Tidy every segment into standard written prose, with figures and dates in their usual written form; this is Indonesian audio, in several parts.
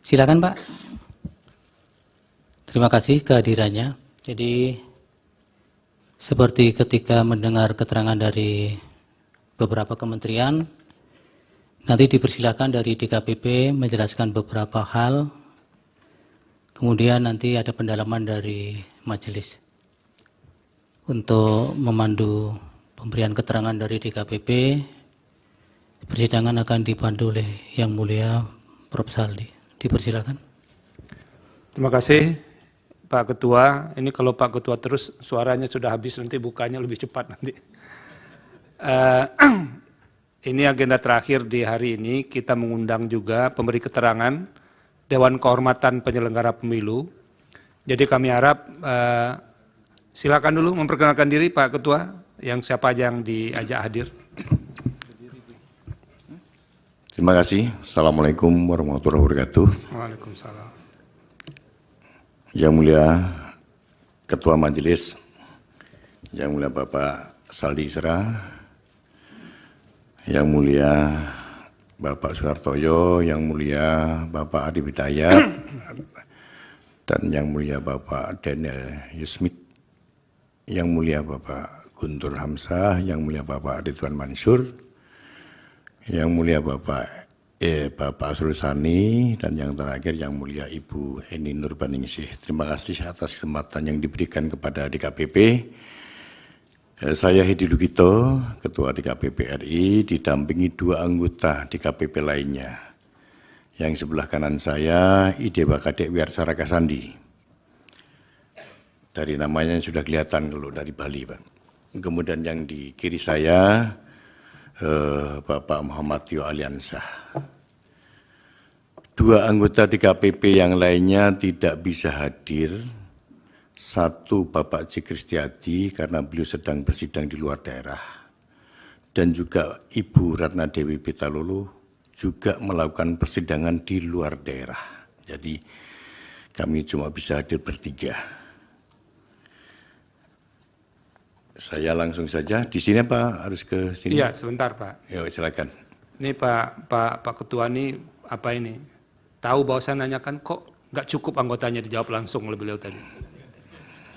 Silakan Pak. Terima kasih kehadirannya. Jadi seperti ketika mendengar keterangan dari beberapa kementerian, nanti dipersilakan dari DKPP menjelaskan beberapa hal, kemudian nanti ada pendalaman dari majelis. Untuk memandu pemberian keterangan dari DKPP, persidangan akan dipandu oleh Yang Mulia Prof. Saldi. Dipersilakan. Terima kasih Pak Ketua. Ini kalau Pak Ketua terus suaranya sudah habis, nanti bukanya lebih cepat nanti. Ini agenda terakhir di hari ini, kita mengundang juga pemberi keterangan Dewan Kehormatan Penyelenggara Pemilu. Jadi kami harap silakan dulu memperkenalkan diri Pak Ketua, yang siapa aja yang diajak hadir. Terima kasih. Assalamualaikum warahmatullahi wabarakatuh. Waalaikumsalam. Yang Mulia Ketua Majelis, Yang Mulia Bapak Saldi Isra, Yang Mulia Bapak Suhartoyo, Yang Mulia Bapak Adi Bidayat, dan Yang Mulia Bapak Daniel Yusmik, Yang Mulia Bapak Guntur Hamzah, Yang Mulia Bapak Ridwan Mansur, Yang Mulia Bapak Asrul Sani, dan yang terakhir Yang Mulia Ibu Eni Nurbaningsih. Terima kasih atas kesempatan yang diberikan kepada DKPP. Saya Hedi Lugito, Ketua DKPP RI, didampingi 2 anggota DKPP lainnya. Yang sebelah kanan saya, Idewa Kadek Wiarsara Kasandi. Dari namanya sudah kelihatan kalau dari Bali, Pak. Kemudian yang di kiri saya, Bapak Muhammad Tio Aliansah. 2 anggota DKPP yang lainnya tidak bisa hadir. 1 Bapak C. Kristiadi karena beliau sedang bersidang di luar daerah. Dan juga Ibu Ratna Dewi Pitalolo juga melakukan persidangan di luar daerah. Jadi kami cuma bisa hadir bertiga. Saya langsung saja. Di sini Pak harus ke sini? Iya, sebentar Pak. Ya, silakan. Ini Pak Ketua ini apa ini? Tahu bahwa saya nanyakan kok nggak cukup anggotanya dijawab langsung oleh beliau tadi.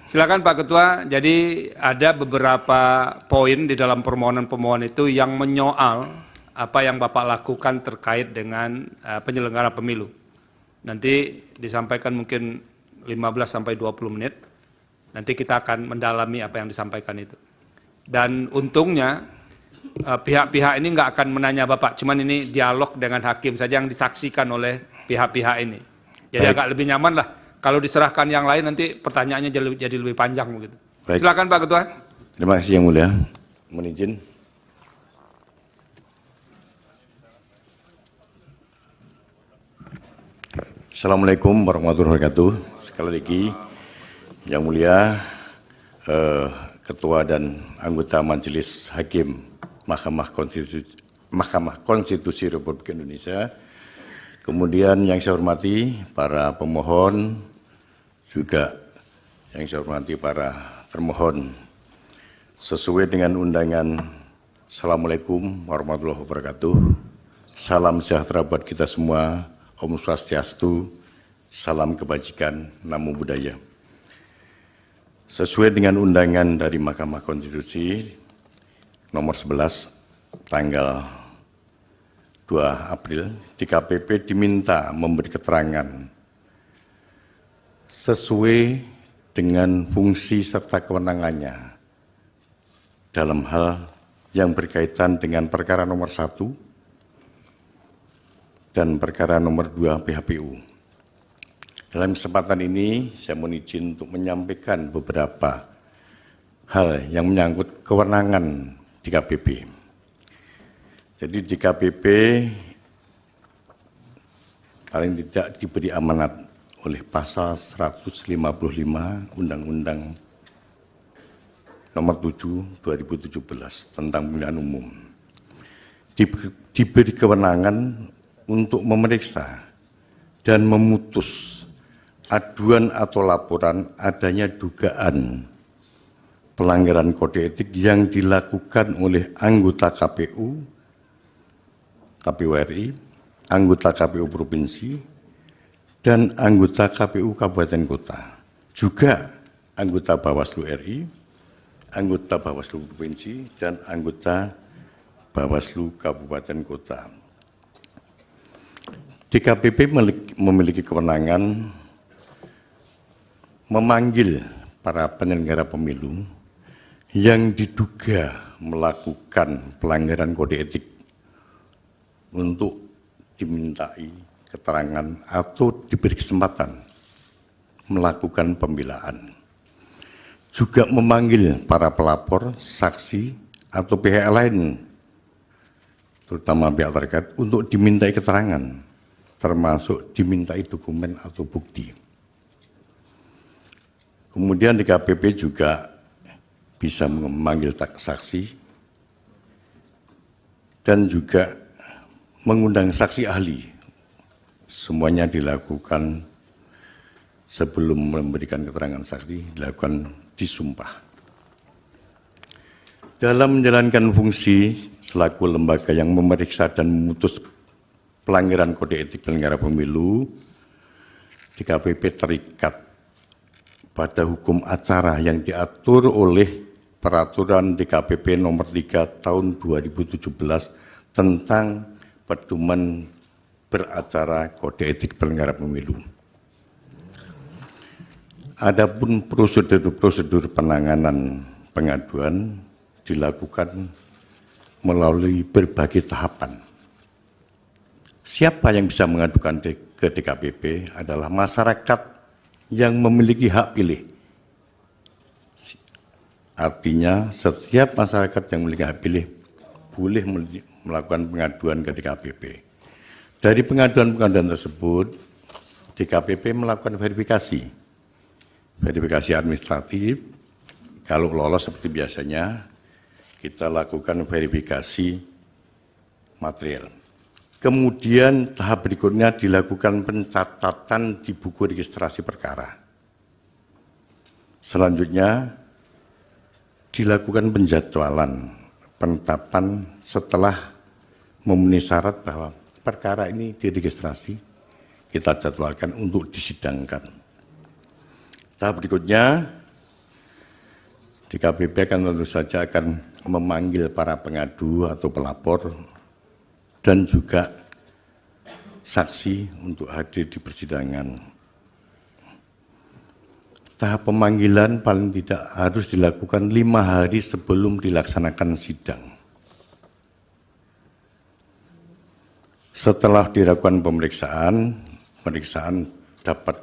Silakan Pak Ketua. Jadi ada beberapa poin di dalam permohonan-permohonan itu yang menyoal apa yang Bapak lakukan terkait dengan penyelenggara pemilu. Nanti disampaikan mungkin 15 sampai 20 menit. Nanti kita akan mendalami apa yang disampaikan itu. Dan untungnya pihak-pihak ini nggak akan menanya Bapak, cuman ini dialog dengan hakim saja yang disaksikan oleh pihak-pihak ini. Jadi Baik. agak lebih nyaman lah. Kalau diserahkan yang lain nanti pertanyaannya jadi lebih panjang begitu. Baik. Silakan Pak Ketua. Terima kasih Yang Mulia. Mohon izin. Assalamualaikum warahmatullahi wabarakatuh. Sekali lagi, Yang Mulia Ketua dan anggota Majelis Hakim Mahkamah Konstitusi Republik Indonesia. Kemudian yang saya hormati para pemohon, juga yang saya hormati para termohon. Sesuai dengan undangan, Assalamualaikum warahmatullahi wabarakatuh. Salam sejahtera buat kita semua. Om Swastiastu, salam kebajikan, namo buddhaya. Sesuai dengan undangan dari Mahkamah Konstitusi nomor 11 tanggal 2 April, DKPP diminta memberi keterangan sesuai dengan fungsi serta kewenangannya dalam hal yang berkaitan dengan perkara nomor 1 dan perkara nomor 2 PHPU. Dalam kesempatan ini, saya mohon izin untuk menyampaikan beberapa hal yang menyangkut kewenangan DKPP. Jadi DKPP paling tidak diberi amanat oleh pasal 155 Undang-Undang nomor 7 2017 tentang pemilihan umum. Diberi kewenangan untuk memeriksa dan memutus aduan atau laporan adanya dugaan pelanggaran kode etik yang dilakukan oleh anggota KPU RI, anggota KPU Provinsi, dan anggota KPU Kabupaten Kota, juga anggota Bawaslu RI, anggota Bawaslu Provinsi, dan anggota Bawaslu Kabupaten Kota. DKPP memiliki kewenangan memanggil para penyelenggara pemilu yang diduga melakukan pelanggaran kode etik untuk dimintai keterangan atau diberi kesempatan melakukan pembelaan. Juga memanggil para pelapor, saksi, atau pihak lain, terutama pihak terkait, untuk dimintai keterangan, termasuk dimintai dokumen atau bukti. Kemudian DKPP juga bisa memanggil saksi dan juga mengundang saksi ahli. Semuanya dilakukan sebelum memberikan keterangan saksi, dilakukan disumpah. Dalam menjalankan fungsi selaku lembaga yang memeriksa dan memutus pelanggaran kode etik penyelenggara pemilu, DKPP terikat pada hukum acara yang diatur oleh Peraturan DKPP Nomor 3 Tahun 2017 tentang pedoman beracara kode etik penyelenggara pemilu. Adapun prosedur-prosedur penanganan pengaduan dilakukan melalui berbagai tahapan. Siapa yang bisa mengadukan ke DKPP adalah masyarakat yang memiliki hak pilih. Artinya setiap masyarakat yang memiliki hak pilih boleh melakukan pengaduan ke DKPP. Dari pengaduan-pengaduan tersebut, DKPP melakukan verifikasi administratif. Kalau lolos seperti biasanya, kita lakukan verifikasi material. Kemudian tahap berikutnya dilakukan pencatatan di buku registrasi perkara. Selanjutnya dilakukan penjadwalan penetapan setelah memenuhi syarat bahwa perkara ini diregistrasi, kita jadwalkan untuk disidangkan. Tahap berikutnya, DKPP akan tentu saja akan memanggil para pengadu atau pelapor dan juga saksi untuk hadir di persidangan. Tahap pemanggilan paling tidak harus dilakukan 5 hari sebelum dilaksanakan sidang. Setelah dilakukan pemeriksaan dapat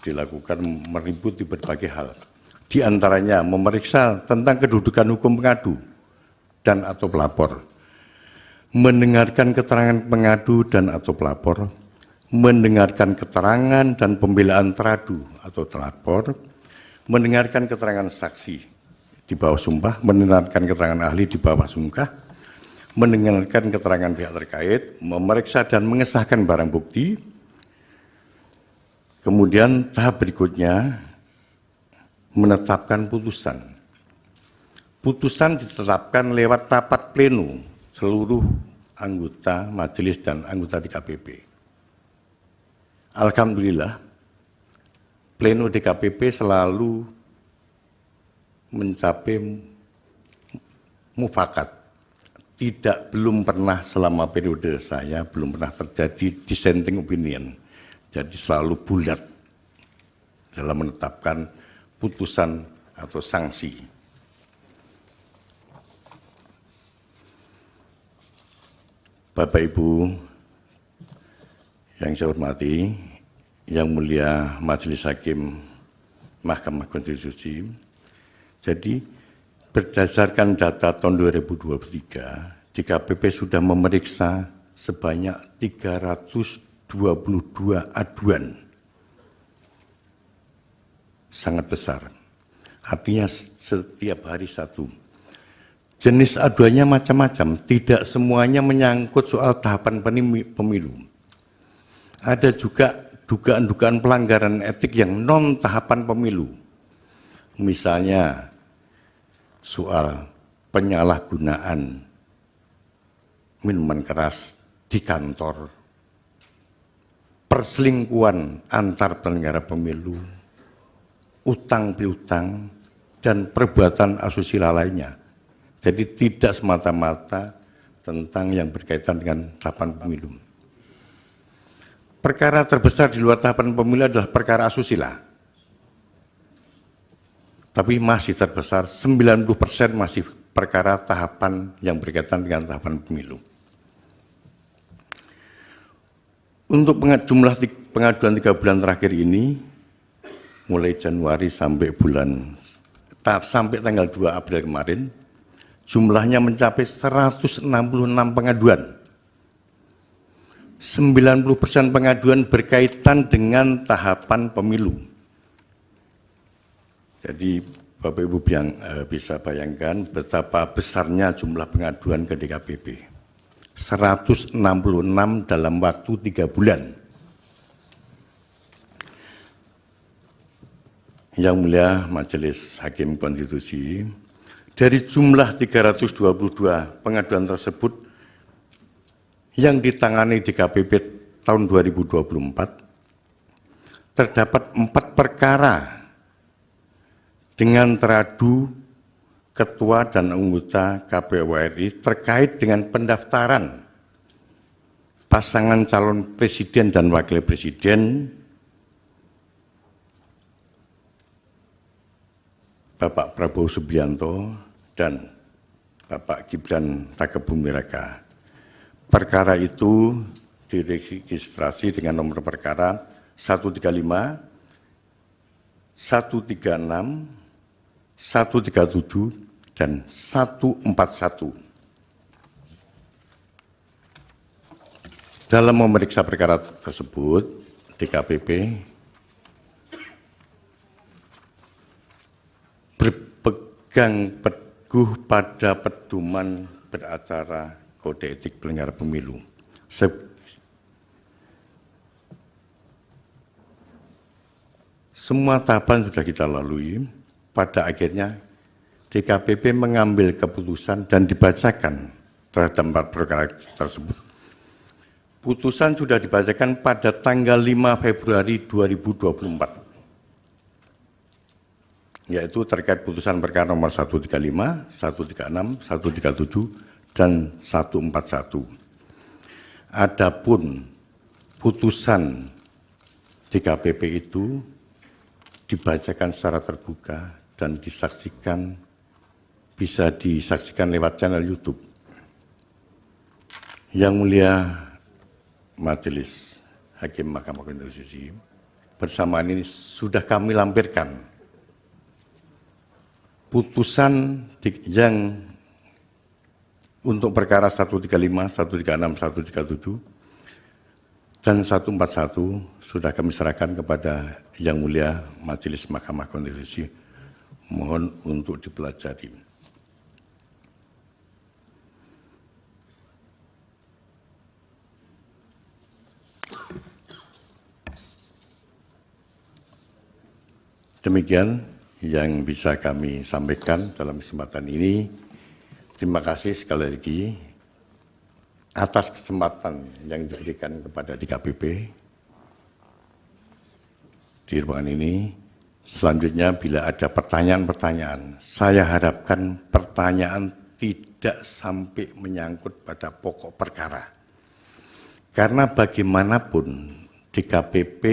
dilakukan meliputi berbagai hal. Di antaranya memeriksa tentang kedudukan hukum pengadu dan atau pelapor, mendengarkan keterangan pengadu dan atau pelapor, mendengarkan keterangan dan pembelaan teradu atau terlapor, mendengarkan keterangan saksi di bawah sumpah, mendengarkan keterangan ahli di bawah sumpah, mendengarkan keterangan pihak terkait, memeriksa dan mengesahkan barang bukti. Kemudian tahap berikutnya menetapkan putusan. Putusan ditetapkan lewat rapat pleno seluruh anggota majelis dan anggota DKPP. Alhamdulillah, pleno DKPP selalu mencapai mufakat. Belum pernah selama periode saya, belum pernah terjadi dissenting opinion. Jadi selalu bulat dalam menetapkan putusan atau sanksi. Bapak Ibu yang saya hormati, yang mulia Majelis Hakim Mahkamah Konstitusi, jadi berdasarkan data tahun 2023, DKPP sudah memeriksa sebanyak 322 aduan. Sangat besar. Artinya setiap hari satu. Jenis aduannya macam-macam, tidak semuanya menyangkut soal tahapan pemilu. Ada juga dugaan-dugaan pelanggaran etik yang non tahapan pemilu. Misalnya soal penyalahgunaan minuman keras di kantor, perselingkuhan antar penyelenggara pemilu, utang piutang, dan perbuatan asusila lainnya. Jadi tidak semata-mata tentang yang berkaitan dengan tahapan pemilu. Perkara terbesar di luar tahapan pemilu adalah perkara asusila. Tapi masih terbesar, 90% masih perkara tahapan yang berkaitan dengan tahapan pemilu. Untuk jumlah pengaduan 3 bulan terakhir ini, mulai Januari sampai tanggal 2 April kemarin, jumlahnya mencapai 166 pengaduan. 90% pengaduan berkaitan dengan tahapan pemilu. Jadi Bapak Ibu bisa bayangkan betapa besarnya jumlah pengaduan ke DKPP. 166 dalam waktu 3 bulan. Yang Mulia Majelis Hakim Konstitusi, dari jumlah 322 pengaduan tersebut yang ditangani DKPP tahun 2024, terdapat 4 perkara dengan teradu ketua dan anggota KPU RI terkait dengan pendaftaran pasangan calon presiden dan wakil presiden Bapak Prabowo Subianto dan Bapak Gibran Rakebumi Raka. Perkara itu diregistrasi dengan nomor perkara 135, 136, 137, dan 141. Dalam memeriksa perkara tersebut, DKPP berpegang teguh pada pedoman beracara Kode Etik Penyelenggara Pemilu. Semua tahapan sudah kita lalui. Pada akhirnya DKPP mengambil keputusan dan dibacakan terhadap 4 perkara tersebut. Putusan sudah dibacakan pada tanggal 5 Februari 2024, yaitu terkait putusan perkara nomor 135, 136, 137, dan 141. Adapun putusan DKPP itu dibacakan secara terbuka dan bisa disaksikan lewat channel YouTube. Yang Mulia Majelis Hakim Mahkamah Konstitusi, bersamaan ini sudah kami lampirkan putusan yang untuk perkara 135, 136, 137, dan 141 sudah kami serahkan kepada Yang Mulia Majelis Mahkamah Konstitusi. Mohon untuk dipelajari. Demikian yang bisa kami sampaikan dalam kesempatan ini. Terima kasih sekali lagi atas kesempatan yang diberikan kepada DKPP di ruangan ini. Selanjutnya bila ada pertanyaan-pertanyaan, saya harapkan pertanyaan tidak sampai menyangkut pada pokok perkara. Karena bagaimanapun DKPP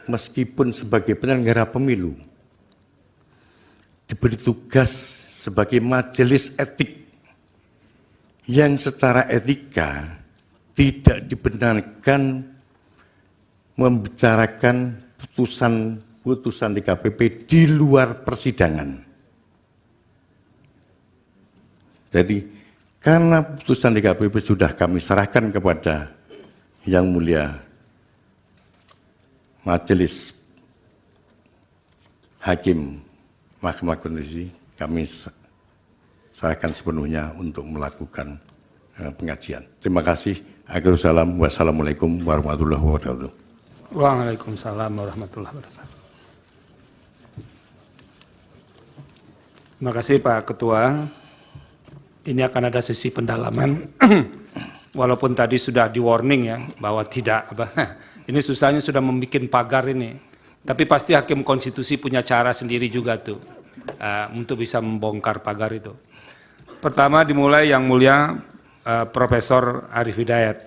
meskipun sebagai penyelenggara pemilu diberi tugas sebagai majelis etik yang secara etika tidak dibenarkan membicarakan putusan DKPP di luar persidangan. Jadi karena putusan DKPP sudah kami serahkan kepada Yang Mulia Majelis Hakim Mahkamah Konstitusi, kami serahkan sepenuhnya untuk melakukan pengajian. Terima kasih. Akhirul salam. Wassalamualaikum warahmatullahi wabarakatuh. Waalaikumsalam warahmatullahi wabarakatuh. Terima kasih Pak Ketua. Ini akan ada sesi pendalaman, walaupun tadi sudah di warning ya bahwa tidak Ini susahnya sudah membuat pagar ini. Tapi pasti hakim konstitusi punya cara sendiri juga tuh untuk bisa membongkar pagar itu. Pertama dimulai yang mulia Profesor Arief Hidayat.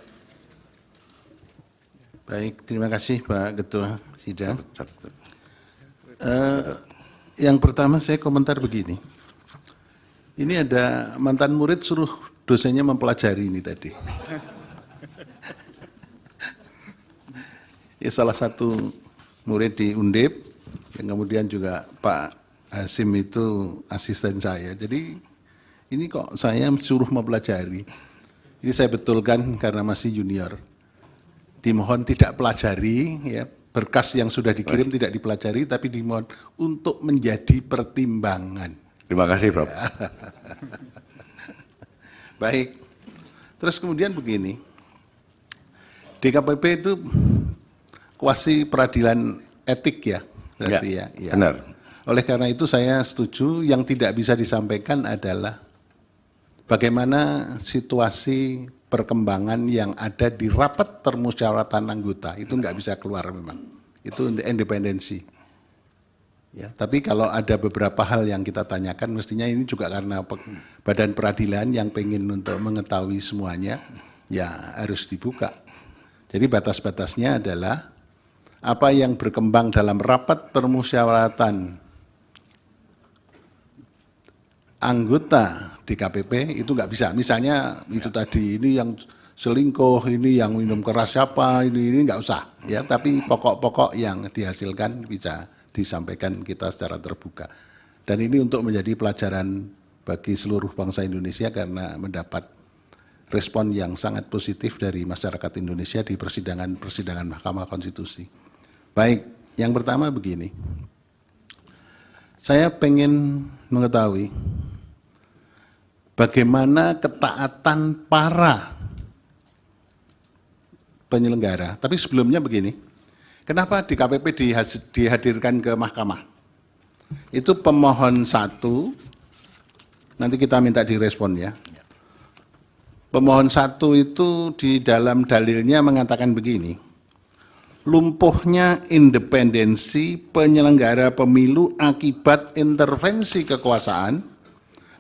Baik, terima kasih Pak Ketua Sidang. Yang pertama saya komentar begini. Ini ada mantan murid suruh dosennya mempelajari ini tadi. Ya, salah satu murid di Undip, yang kemudian juga Pak Hasim itu asisten saya. Jadi ini kok saya suruh mempelajari. Ini saya betulkan karena masih junior. Dimohon tidak pelajari, ya, berkas yang sudah dikirim tidak dipelajari, tapi dimohon untuk menjadi pertimbangan. Terima kasih, Prof. Baik, terus kemudian begini, DKPP itu kuasi peradilan etik ya, berarti ya. Benar. Oleh karena itu saya setuju, yang tidak bisa disampaikan adalah bagaimana situasi perkembangan yang ada di rapat permusyawaratan anggota, itu nggak bisa keluar memang, itu independensi. Ya, tapi kalau ada beberapa hal yang kita tanyakan, mestinya ini juga karena badan peradilan yang pengen untuk mengetahui semuanya, ya harus dibuka. Jadi batas-batasnya adalah apa yang berkembang dalam rapat permusyawaratan anggota DKPP itu nggak bisa. Misalnya itu tadi, ini yang selingkuh, ini yang minum keras siapa, ini nggak usah. Ya, tapi pokok-pokok yang dihasilkan bisa disampaikan kita secara terbuka. Dan ini untuk menjadi pelajaran bagi seluruh bangsa Indonesia karena mendapat respon yang sangat positif dari masyarakat Indonesia di persidangan Mahkamah Konstitusi. Baik, yang pertama begini. Saya pengen mengetahui bagaimana ketaatan para penyelenggara. Tapi sebelumnya begini, kenapa DKPP dihadirkan ke mahkamah? Itu pemohon 1, nanti kita minta direspon ya. Pemohon 1 itu di dalam dalilnya mengatakan begini, lumpuhnya independensi penyelenggara pemilu akibat intervensi kekuasaan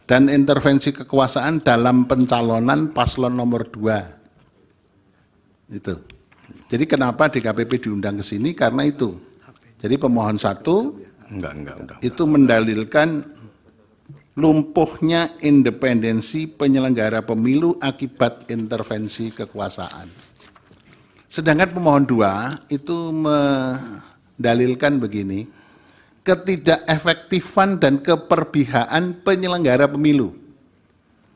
dan intervensi kekuasaan dalam pencalonan paslon nomor 2. Itu. Jadi kenapa DKPP diundang ke sini? Karena itu. Jadi pemohon 1 itu mendalilkan lumpuhnya independensi penyelenggara pemilu akibat intervensi kekuasaan. Sedangkan pemohon 2 itu mendalilkan begini, ketidakefektifan dan keperpihakan penyelenggara pemilu.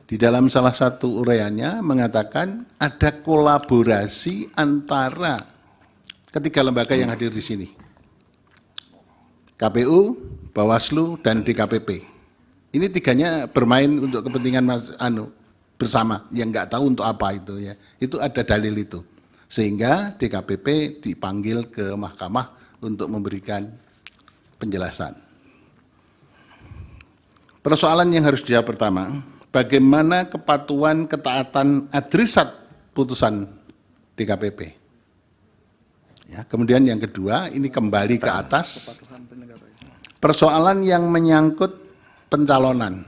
Di dalam salah satu uraiannya mengatakan ada kolaborasi antara ketiga lembaga yang hadir di sini. KPU, Bawaslu, dan DKPP. Ini tiganya bermain untuk kepentingan bersama, yang nggak tahu untuk apa itu ya. Itu ada dalil itu. Sehingga DKPP dipanggil ke mahkamah untuk memberikan penjelasan. Persoalan yang harus dijawab pertama, bagaimana kepatuhan ketaatan adresat putusan DKPP. Ya, kemudian yang kedua, ini kembali ke atas, persoalan yang menyangkut pencalonan.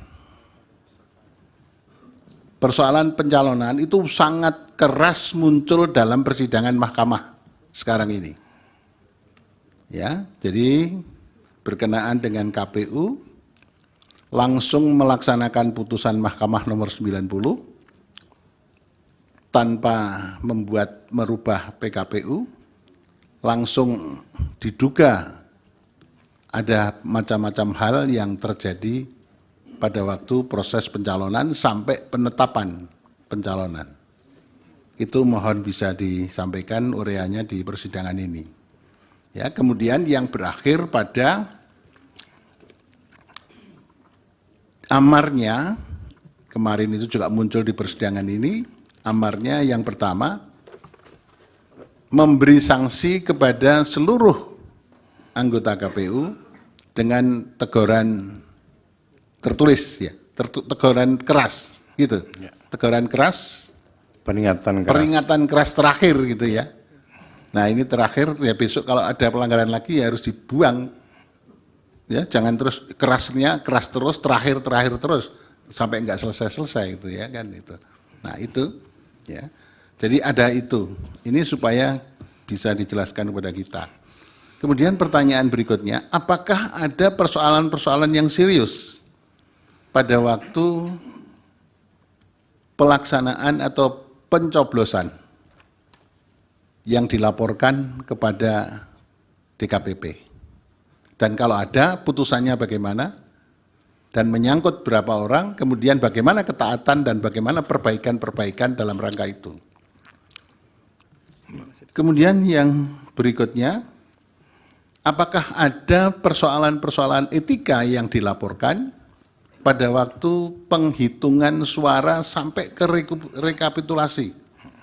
Persoalan pencalonan itu sangat keras muncul dalam persidangan mahkamah sekarang ini. Ya, jadi berkenaan dengan KPU langsung melaksanakan putusan Mahkamah nomor 90 tanpa merubah PKPU, langsung diduga ada macam-macam hal yang terjadi pada waktu proses pencalonan sampai penetapan pencalonan. Itu mohon bisa disampaikan uraiannya di persidangan ini. Ya, kemudian yang berakhir pada amarnya, kemarin itu juga muncul di persidangan ini, amarnya yang pertama, memberi sanksi kepada seluruh anggota KPU dengan teguran tertulis, ya, teguran keras, gitu. Teguran keras, peringatan keras terakhir, gitu ya. Nah ini terakhir ya, besok kalau ada pelanggaran lagi ya harus dibuang. Ya, jangan terus kerasnya keras terus, terakhir terus sampai enggak selesai itu ya kan itu. Nah itu ya. Jadi ada itu. Ini supaya bisa dijelaskan kepada kita. Kemudian pertanyaan berikutnya, apakah ada persoalan-persoalan yang serius pada waktu pelaksanaan atau pencoblosan yang dilaporkan kepada DKPP? Dan kalau ada, putusannya bagaimana? Dan menyangkut berapa orang, kemudian bagaimana ketaatan dan bagaimana perbaikan-perbaikan dalam rangka itu. Kemudian yang berikutnya, apakah ada persoalan-persoalan etika yang dilaporkan pada waktu penghitungan suara sampai ke rekapitulasi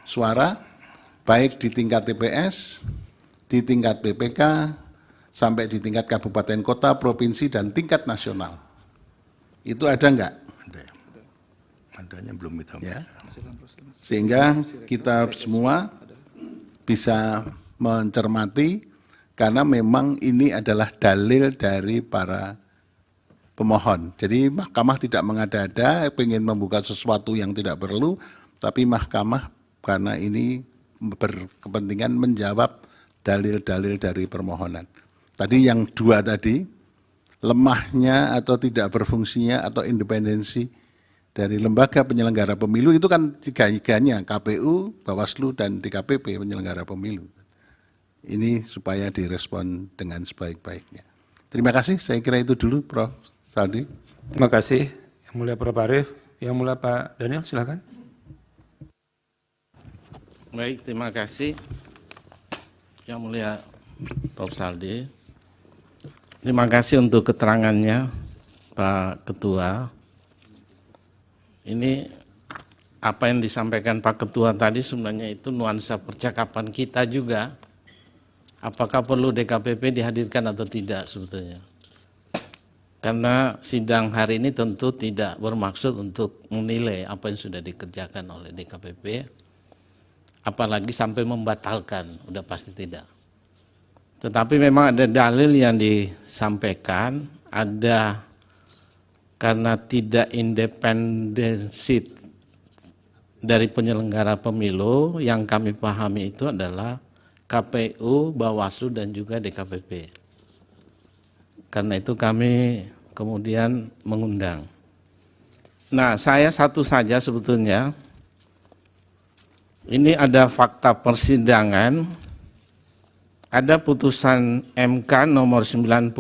suara, baik di tingkat TPS, di tingkat PPK, sampai di tingkat kabupaten kota, provinsi, dan tingkat nasional. Itu ada enggak? Ada. Adanya belum kita. Ya. Sehingga kita semua bisa mencermati, karena memang ini adalah dalil dari para pemohon. Jadi mahkamah tidak mengada-ada, ingin membuka sesuatu yang tidak perlu, tapi mahkamah karena ini berkepentingan menjawab dalil-dalil dari permohonan. Tadi yang dua tadi, lemahnya atau tidak berfungsinya atau independensi dari lembaga penyelenggara pemilu itu kan tiga-tiganya, KPU, Bawaslu, dan DKPP penyelenggara pemilu. Ini supaya direspon dengan sebaik-baiknya. Terima kasih, saya kira itu dulu Prof. Saldi. Terima kasih, Yang Mulia Prof. Arief. Yang Mulia Pak Daniel, silakan. Baik, terima kasih Yang Mulia Prof. Saldi. Terima kasih untuk keterangannya Pak Ketua. Ini apa yang disampaikan Pak Ketua tadi sebenarnya itu nuansa percakapan kita juga. Apakah perlu DKPP dihadirkan atau tidak sebetulnya. Karena sidang hari ini tentu tidak bermaksud untuk menilai apa yang sudah dikerjakan oleh DKPP. Apalagi sampai membatalkan, udah pasti tidak. Tetapi memang ada dalil yang disampaikan, ada karena tidak independensi dari penyelenggara pemilu, yang kami pahami itu adalah KPU, Bawaslu, dan juga DKPP. Karena itu kami kemudian mengundang. Nah, saya satu saja sebetulnya, ini ada fakta persidangan. Ada putusan MK nomor 90,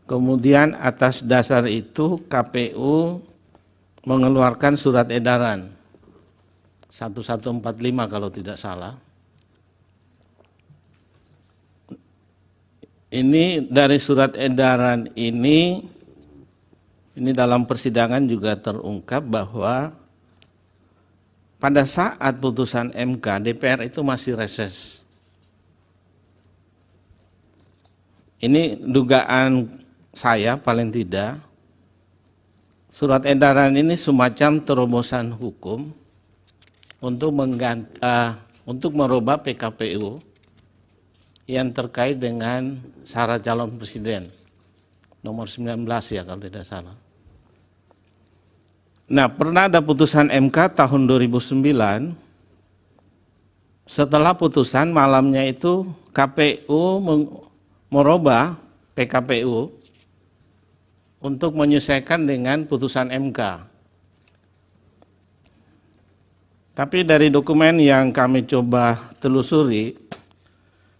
kemudian atas dasar itu KPU mengeluarkan surat edaran 1145 kalau tidak salah. Ini dari surat edaran ini dalam persidangan juga terungkap bahwa pada saat putusan MK, DPR itu masih reses. Ini dugaan saya paling tidak, surat edaran ini semacam terobosan hukum untuk merubah PKPU yang terkait dengan syarat calon presiden nomor 19 ya kalau tidak salah. Nah, pernah ada putusan MK tahun 2009, setelah putusan malamnya itu KPU merubah PKPU untuk menyesuaikan dengan putusan MK. Tapi dari dokumen yang kami coba telusuri,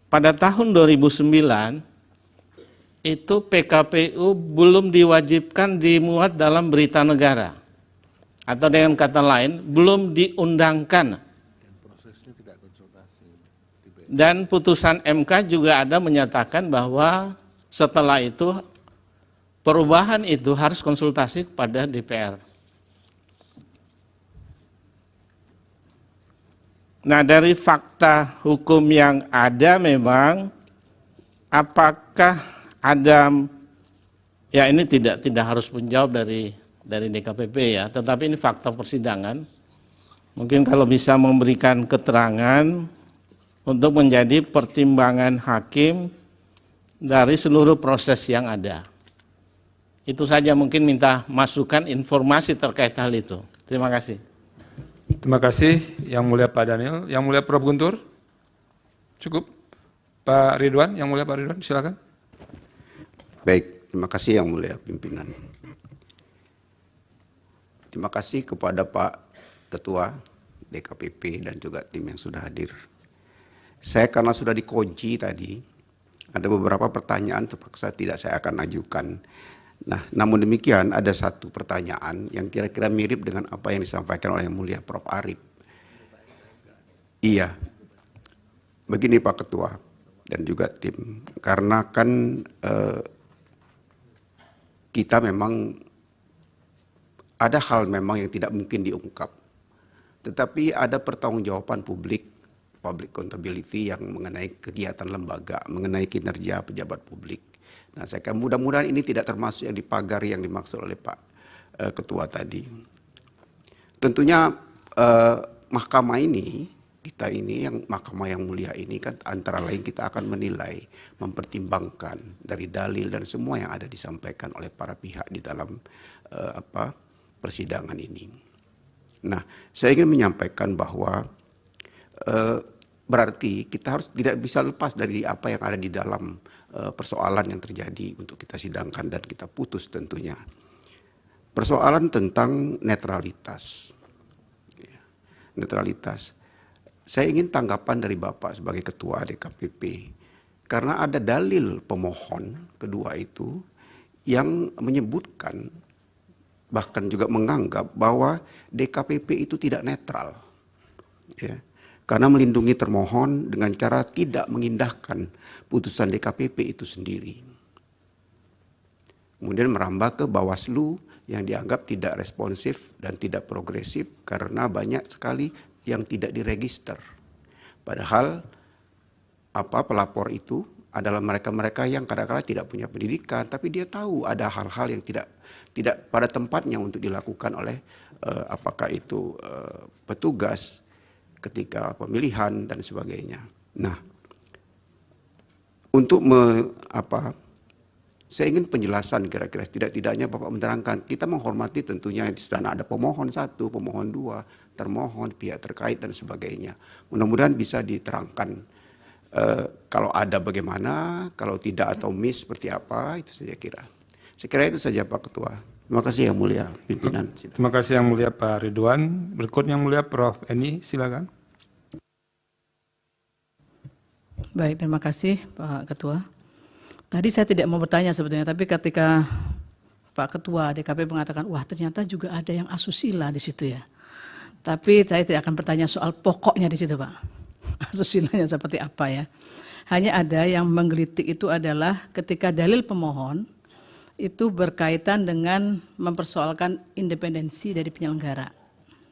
pada tahun 2009 itu PKPU belum diwajibkan dimuat dalam berita negara. Atau dengan kata lain, belum diundangkan. Dan putusan MK juga ada menyatakan bahwa setelah itu perubahan itu harus konsultasi kepada DPR. Nah, dari fakta hukum yang ada memang apakah ada, ya ini tidak harus menjawab dari DKPP ya, tetapi ini fakta persidangan. Mungkin kalau bisa memberikan keterangan untuk menjadi pertimbangan hakim dari seluruh proses yang ada. Itu saja, mungkin minta masukan informasi terkait hal itu. Terima kasih. Terima kasih Yang Mulia Pak Daniel. Yang Mulia Prof. Guntur? Cukup? Pak Ridwan, Yang Mulia Pak Ridwan, silakan. Baik, terima kasih Yang Mulia Pimpinan. Terima kasih kepada Pak Ketua DKPP dan juga tim yang sudah hadir. Saya karena sudah dikunci tadi, ada beberapa pertanyaan terpaksa tidak saya akan ajukan. Nah, namun demikian ada satu pertanyaan yang kira-kira mirip dengan apa yang disampaikan oleh Yang Mulia Prof. Arif. Iya, begini Pak Ketua dan juga tim, karena kan kita memang ada hal memang yang tidak mungkin diungkap, tetapi ada pertanggungjawaban publik, public accountability yang mengenai kegiatan lembaga, mengenai kinerja pejabat publik. Nah, saya kira mudah-mudahan ini tidak termasuk yang dipagari yang dimaksud oleh Pak Ketua tadi. Tentunya mahkamah ini, kita ini yang mahkamah yang mulia ini kan antara lain kita akan menilai, mempertimbangkan dari dalil dan semua yang ada disampaikan oleh para pihak di dalam persidangan ini. Nah, saya ingin menyampaikan bahwa berarti kita harus tidak bisa lepas dari apa yang ada di dalam persoalan yang terjadi untuk kita sidangkan dan kita putus tentunya. Persoalan tentang netralitas. Netralitas. Saya ingin tanggapan dari Bapak sebagai Ketua DKPP, karena ada dalil pemohon kedua itu yang menyebutkan, bahkan juga menganggap bahwa DKPP itu tidak netral. Ya. Karena melindungi termohon dengan cara tidak mengindahkan putusan DKPP itu sendiri. Kemudian merambah ke Bawaslu yang dianggap tidak responsif dan tidak progresif karena banyak sekali yang tidak diregister. Padahal pelapor itu adalah mereka-mereka yang kadang-kadang tidak punya pendidikan, tapi dia tahu ada hal-hal yang tidak pada tempatnya untuk dilakukan oleh apakah itu petugas ketika pemilihan dan sebagainya. Nah, untuk saya ingin penjelasan kira-kira tidak-tidaknya Bapak menerangkan. Kita menghormati tentunya di sana ada pemohon 1, pemohon 2, termohon, pihak terkait dan sebagainya. Mudah-mudahan bisa diterangkan kalau ada bagaimana, kalau tidak atau miss seperti apa, itu saya kira. Saya kira itu saja Pak Ketua. Terima kasih Yang Mulia Pimpinan. Terima kasih Yang Mulia Pak Ridwan. Berikut Yang Mulia Prof. Eni, silakan. Baik, terima kasih Pak Ketua. Tadi saya tidak mau bertanya sebetulnya, tapi ketika Pak Ketua DKP mengatakan, wah ternyata juga ada yang asusila di situ ya. Tapi saya tidak akan bertanya soal pokoknya di situ Pak. Asusilanya seperti apa ya. Hanya ada yang menggelitik itu adalah ketika dalil pemohon itu berkaitan dengan mempersoalkan independensi dari penyelenggara.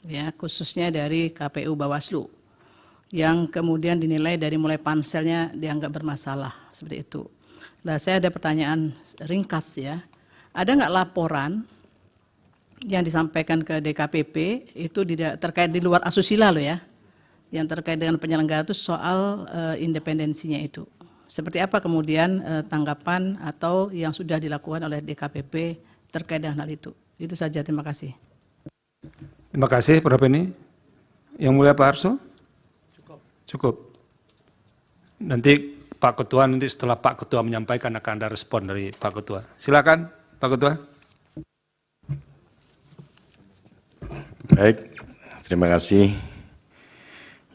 Ya, khususnya dari KPU Bawaslu. Yang kemudian dinilai dari mulai panselnya dianggap bermasalah, seperti itu. Nah, saya ada pertanyaan ringkas ya. Ada nggak laporan yang disampaikan ke DKPP itu terkait di luar asusila loh ya, yang terkait dengan penyelenggara itu soal independensinya itu. Seperti apa kemudian tanggapan atau yang sudah dilakukan oleh DKPP terkait dengan hal itu? Itu saja, terima kasih. Terima kasih Prof. Eni. Yang Mulia Pak Arso? Cukup. Nanti Pak Ketua, nanti setelah Pak Ketua menyampaikan akan ada respon dari Pak Ketua. Silakan Pak Ketua. Baik, terima kasih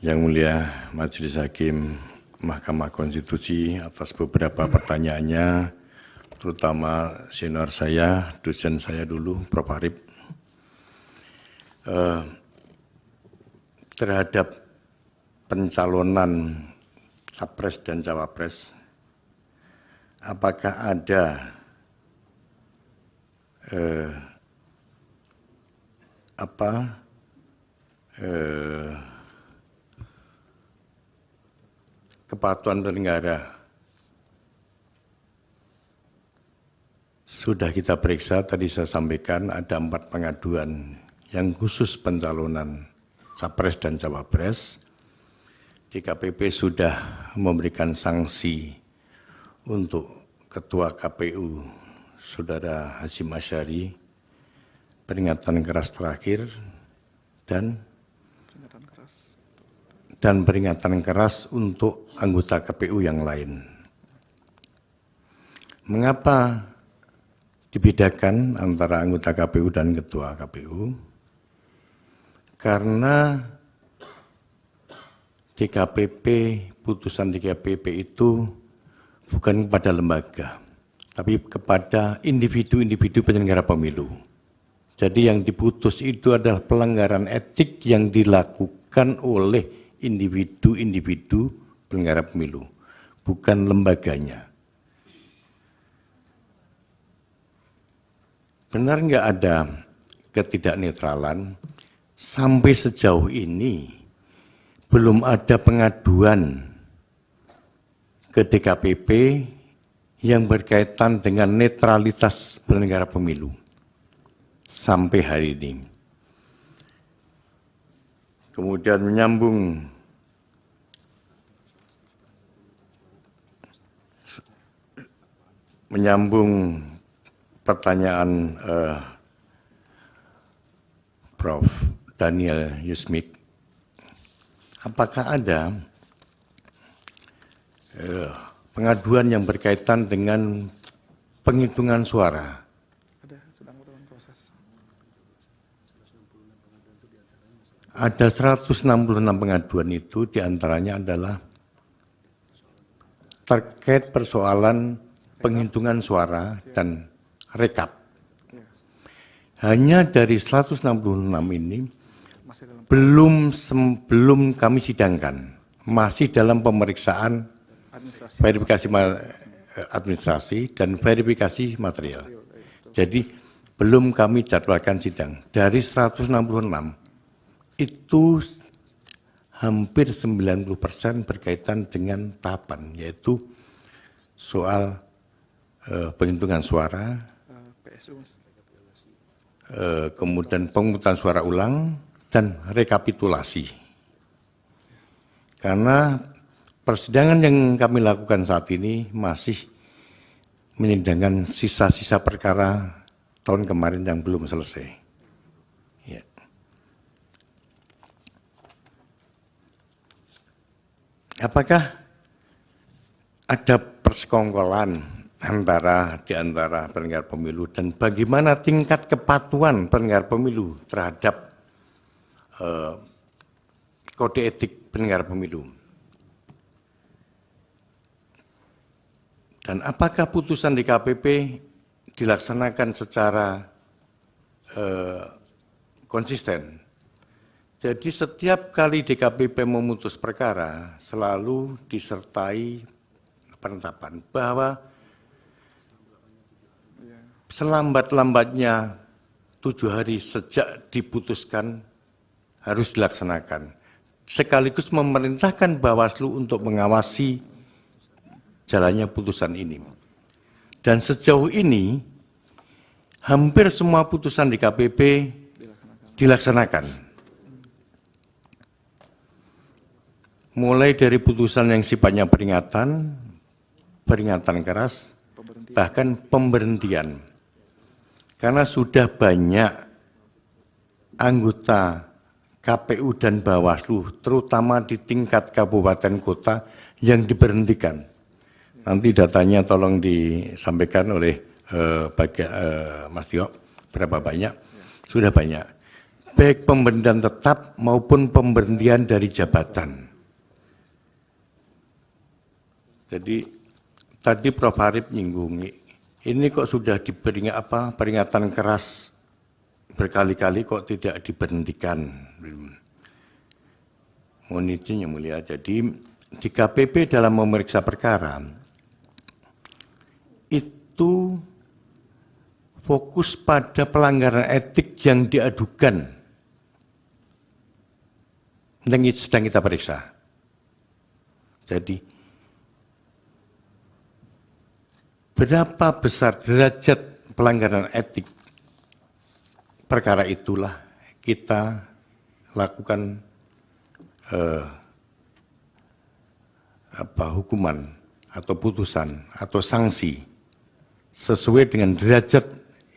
Yang Mulia Majelis Hakim Mahkamah Konstitusi atas beberapa pertanyaannya, terutama senior saya, dosen saya dulu, Prof. Arif. Terhadap pencalonan Capres dan Cawapres, apakah ada kepatuhan penyelenggara? Sudah kita periksa, tadi saya sampaikan ada 4 pengaduan yang khusus pencalonan Capres dan Cawapres. DKPP sudah memberikan sanksi untuk Ketua KPU, Saudara Hasyim Asyari, peringatan keras terakhir, dan peringatan keras untuk anggota KPU yang lain. Mengapa dibedakan antara anggota KPU dan Ketua KPU? Karena DKPP, putusan DKPP itu bukan kepada lembaga, tapi kepada individu-individu penyelenggara pemilu. Jadi yang diputus itu adalah pelanggaran etik yang dilakukan oleh individu-individu penyelenggara pemilu, bukan lembaganya. Benar nggak ada ketidaknetralan? Sampai sejauh ini belum ada pengaduan ke DKPP yang berkaitan dengan netralitas penyelenggara pemilu sampai hari ini. Kemudian menyambung pertanyaan Prof. Daniel Yusmik, apakah ada pengaduan yang berkaitan dengan penghitungan suara? Ada 166 pengaduan itu, diantaranya adalah terkait persoalan penghitungan suara dan rekap. Hanya dari 166 ini belum kami sidangkan, masih dalam pemeriksaan verifikasi administrasi dan verifikasi material. Jadi belum kami jadwalkan sidang. Dari 166 itu hampir 90% berkaitan dengan tahapan, yaitu soal penghitungan suara, kemudian pemungutan suara ulang, dan rekapitulasi. Karena persidangan yang kami lakukan saat ini masih menyidangkan sisa-sisa perkara tahun kemarin yang belum selesai. Ya. Apakah ada persekongkolan di antara penyelenggara pemilu, dan bagaimana tingkat kepatuhan penyelenggara pemilu terhadap kode etik penyelenggara pemilu? Dan apakah putusan DKPP dilaksanakan secara konsisten? Jadi setiap kali DKPP memutus perkara selalu disertai penetapan bahwa selambat-lambatnya 7 hari sejak diputuskan harus dilaksanakan. Sekaligus memerintahkan Bawaslu untuk mengawasi jalannya putusan ini. Dan sejauh ini hampir semua putusan DKPP dilaksanakan. Mulai dari putusan yang sifatnya peringatan keras, bahkan pemberhentian. Karena sudah banyak anggota KPU dan Bawaslu, terutama di tingkat kabupaten kota, yang diberhentikan. Nanti datanya tolong disampaikan oleh Mas Tio, berapa banyak? Sudah banyak. Baik pemberhentian tetap maupun pemberhentian dari jabatan. Jadi tadi Prof. Harip nyinggungi, ini kok sudah peringatan keras berkali-kali kok tidak diberhentikan. Mohon izin yang mulia. Jadi di KPP dalam memeriksa perkara itu fokus pada pelanggaran etik yang diadukan yang sedang kita periksa. Jadi berapa besar derajat pelanggaran etik perkara itulah kita lakukan hukuman atau putusan atau sanksi sesuai dengan derajat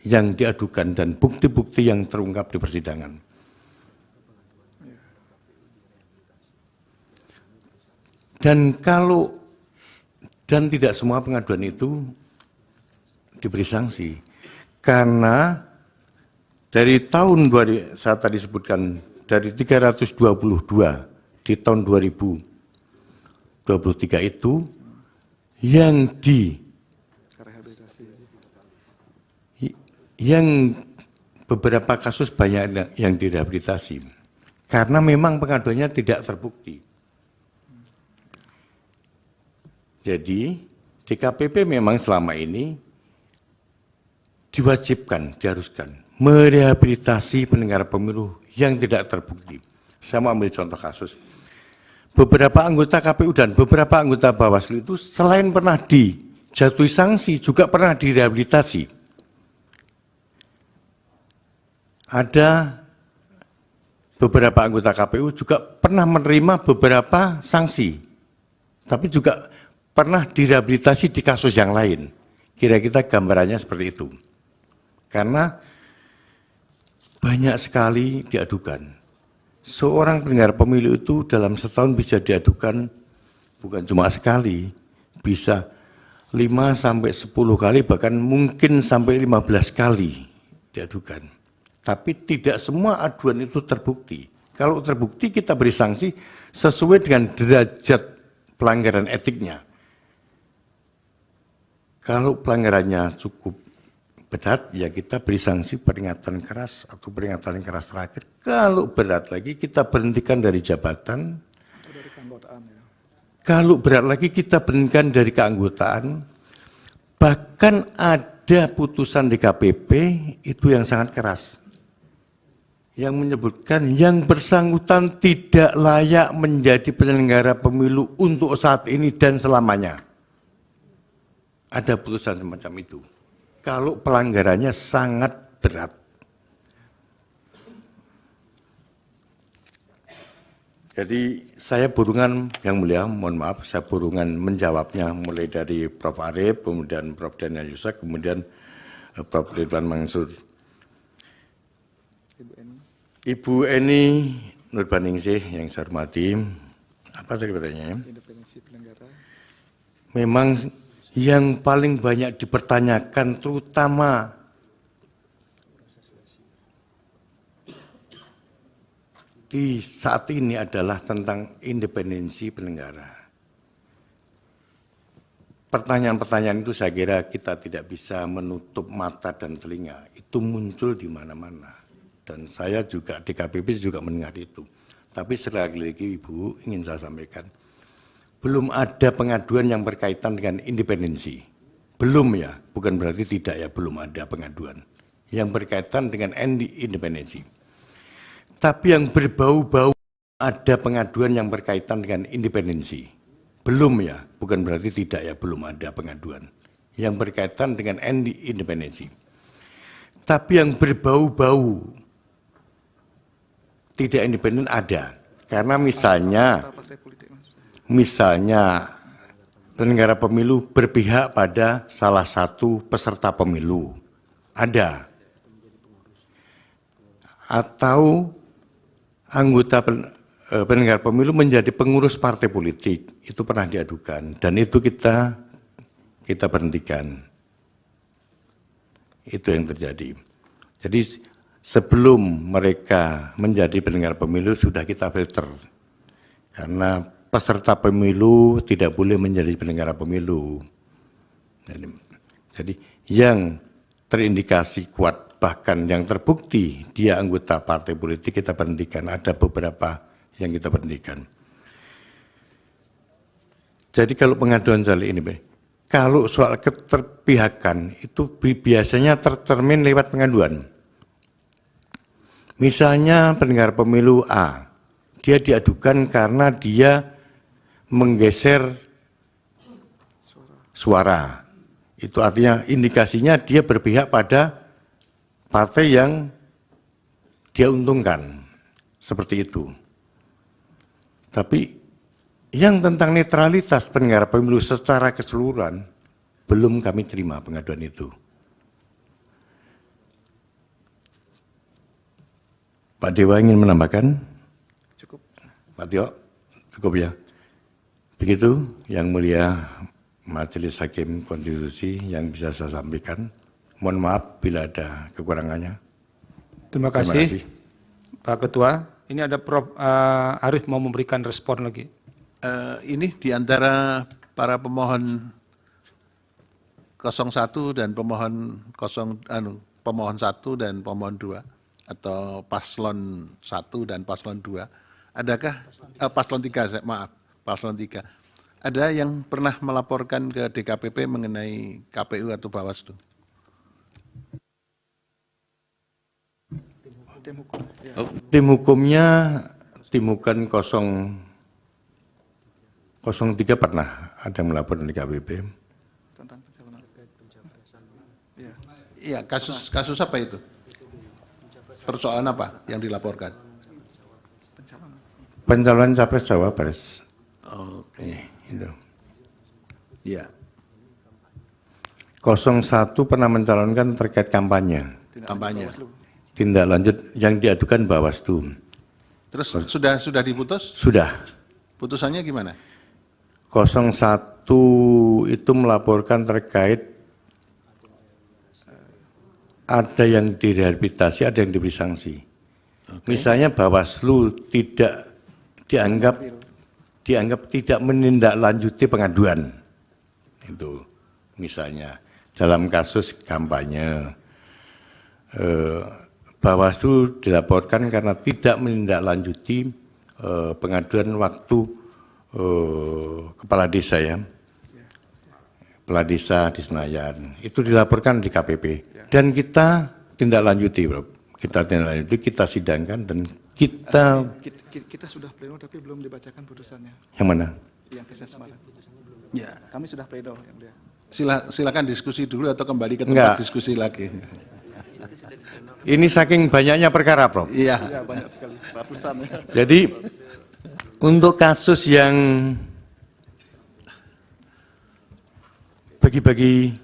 yang diadukan dan bukti-bukti yang terungkap di persidangan. Dan tidak semua pengaduan itu diberi sanksi, karena dari tahun saya tadi sebutkan dari 322 di tahun 2023 itu yang beberapa kasus banyak yang direhabilitasi karena memang pengaduannya tidak terbukti. Jadi DKPP memang selama ini diharuskan merehabilitasi penyelenggara pemilu yang tidak terbukti. Saya mau ambil contoh kasus. Beberapa anggota KPU dan beberapa anggota Bawaslu itu selain pernah dijatuhi sanksi juga pernah direhabilitasi. Ada beberapa anggota KPU juga pernah menerima beberapa sanksi, tapi juga pernah direhabilitasi di kasus yang lain. Kira-kira gambarannya seperti itu. Karena banyak sekali diadukan. Seorang penyelenggara pemilu itu dalam setahun bisa diadukan bukan cuma sekali, bisa 5 sampai 10 kali, bahkan mungkin sampai 15 kali diadukan. Tapi tidak semua aduan itu terbukti. Kalau terbukti kita beri sanksi sesuai dengan derajat pelanggaran etiknya. Kalau pelanggarannya cukup berat, ya kita beri sanksi peringatan keras atau peringatan keras terakhir. Kalau berat lagi, kita berhentikan dari jabatan. Kalau berat lagi, kita berhentikan dari keanggotaan. Bahkan ada putusan DKPP itu yang sangat keras, yang menyebutkan yang bersangkutan tidak layak menjadi penyelenggara pemilu untuk saat ini dan selamanya. Ada putusan semacam itu. Kalau pelanggarannya sangat berat. Jadi saya burungan, yang mulia, mohon maaf, saya burungan menjawabnya mulai dari Prof. Arief, kemudian Prof. Daniel Yusak, kemudian Prof. Ridwan Mansur. Ibu Eni Nurbaningsih yang saya hormati, apa tadi pertanyaannya? Independensi penyelenggara. Memang yang paling banyak dipertanyakan terutama di saat ini adalah tentang independensi penyelenggara. Pertanyaan-pertanyaan itu saya kira kita tidak bisa menutup mata dan telinga. Itu muncul di mana-mana. Dan saya juga, DKPP juga mendengar itu. Tapi sekali lagi Ibu ingin saya sampaikan, belum ada pengaduan yang berkaitan dengan independensi. Belum ya, bukan berarti tidak ya, belum ada pengaduan yang berkaitan dengan independensi. Tapi yang berbau-bau ada pengaduan yang berkaitan dengan independensi. Belum ya, bukan berarti tidak ya, belum ada pengaduan yang berkaitan dengan independensi. Tapi yang berbau-bau tidak independen ada. Karena misalnya penyelenggara pemilu berpihak pada salah satu peserta pemilu. Ada. Atau anggota penyelenggara pemilu menjadi pengurus partai politik. Itu pernah diadukan. Dan itu kita berhentikan. Itu yang terjadi. Jadi sebelum mereka menjadi penyelenggara pemilu sudah kita filter. Karena peserta pemilu tidak boleh menjadi penyelenggara pemilu. Jadi yang terindikasi kuat, bahkan yang terbukti dia anggota partai politik, kita berhentikan. Ada beberapa yang kita berhentikan. Jadi kalau pengaduan soal ini, kalau soal keterpihakan itu biasanya tercermin lewat pengaduan. Misalnya penyelenggara pemilu A, dia diadukan karena dia menggeser suara. Itu artinya indikasinya dia berpihak pada partai yang dia untungkan. Seperti itu. Tapi yang tentang netralitas penyelenggara pemilu secara keseluruhan, belum kami terima pengaduan itu. Pak Dewa ingin menambahkan? Cukup. Pak Tio, cukup ya. Begitu yang mulia Majelis Hakim Konstitusi yang bisa saya sampaikan. Mohon maaf bila ada kekurangannya. Terima kasih. Pak Ketua. Ini ada Prof. Arief mau memberikan respon lagi. Ini di antara para pemohon 01 dan pemohon pemohon 1 dan pemohon 2 atau paslon 1 dan paslon 2, adakah paslon 3, maaf, paslon 3. Ada yang pernah melaporkan ke DKPP mengenai KPU atau Bawaslu? Tim hukumnya, tim hukum 03 pernah ada yang melapor di DKPP. Iya, kasus apa itu? Persoalan apa yang dilaporkan? Pencalonan capres cawapres. Oke. Itu. Iya. 01 pernah mencalonkan terkait kampanye. Kampanye. Tindak lanjut yang diadukan Bawaslu. Terus sudah diputus? Sudah. Putusannya gimana? 01 itu melaporkan terkait ada yang direhabilitasi, ada yang diberi sanksi. Misalnya Bawaslu tidak dianggap tidak menindaklanjuti pengaduan. Itu misalnya dalam kasus kampanye Bawaslu dilaporkan karena tidak menindaklanjuti pengaduan waktu kepala desa ya. Kepala desa di Senayan. Itu dilaporkan di KPP. Dan kita tindak lanjuti, Bro. Kita tindak lanjuti, kita sidangkan dan kita sudah pleno tapi belum dibacakan putusannya. Yang mana? Yang kesan Semarang. Ya. Kami sudah pleno yang mulia. Silakan diskusi dulu atau kembali ke tempat Enggak. diskusi lagi. Ini saking banyaknya perkara, Prof. Iya. Ya, banyak sekali, ratusan ya. Jadi untuk kasus yang bagi-bagi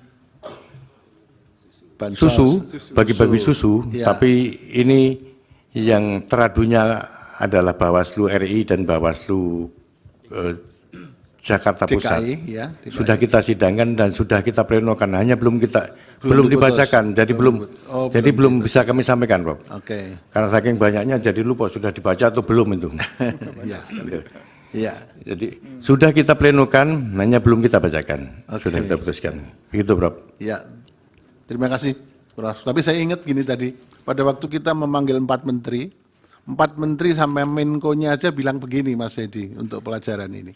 susu, bagi-bagi susu, Ya. tapi ini yang teradunya adalah Bawaslu RI dan Bawaslu Jakarta Pusat. DKI, ya, DKI. Sudah kita sidangkan dan sudah kita plenokan, hanya belum Belum dibacakan, jadi belum bisa kami sampaikan, Prof. Oke. Karena saking banyaknya jadi lupa sudah dibaca atau belum itu. Iya. Iya. Jadi sudah kita plenokan, hanya belum kita bacakan. Sudah kita putuskan. Begitu, Prof. Ya, terima kasih, Prof. Tapi saya ingat gini tadi, pada waktu kita memanggil 4 menteri sampai Menko-nya aja bilang begini, Mas Edi, untuk pelajaran ini.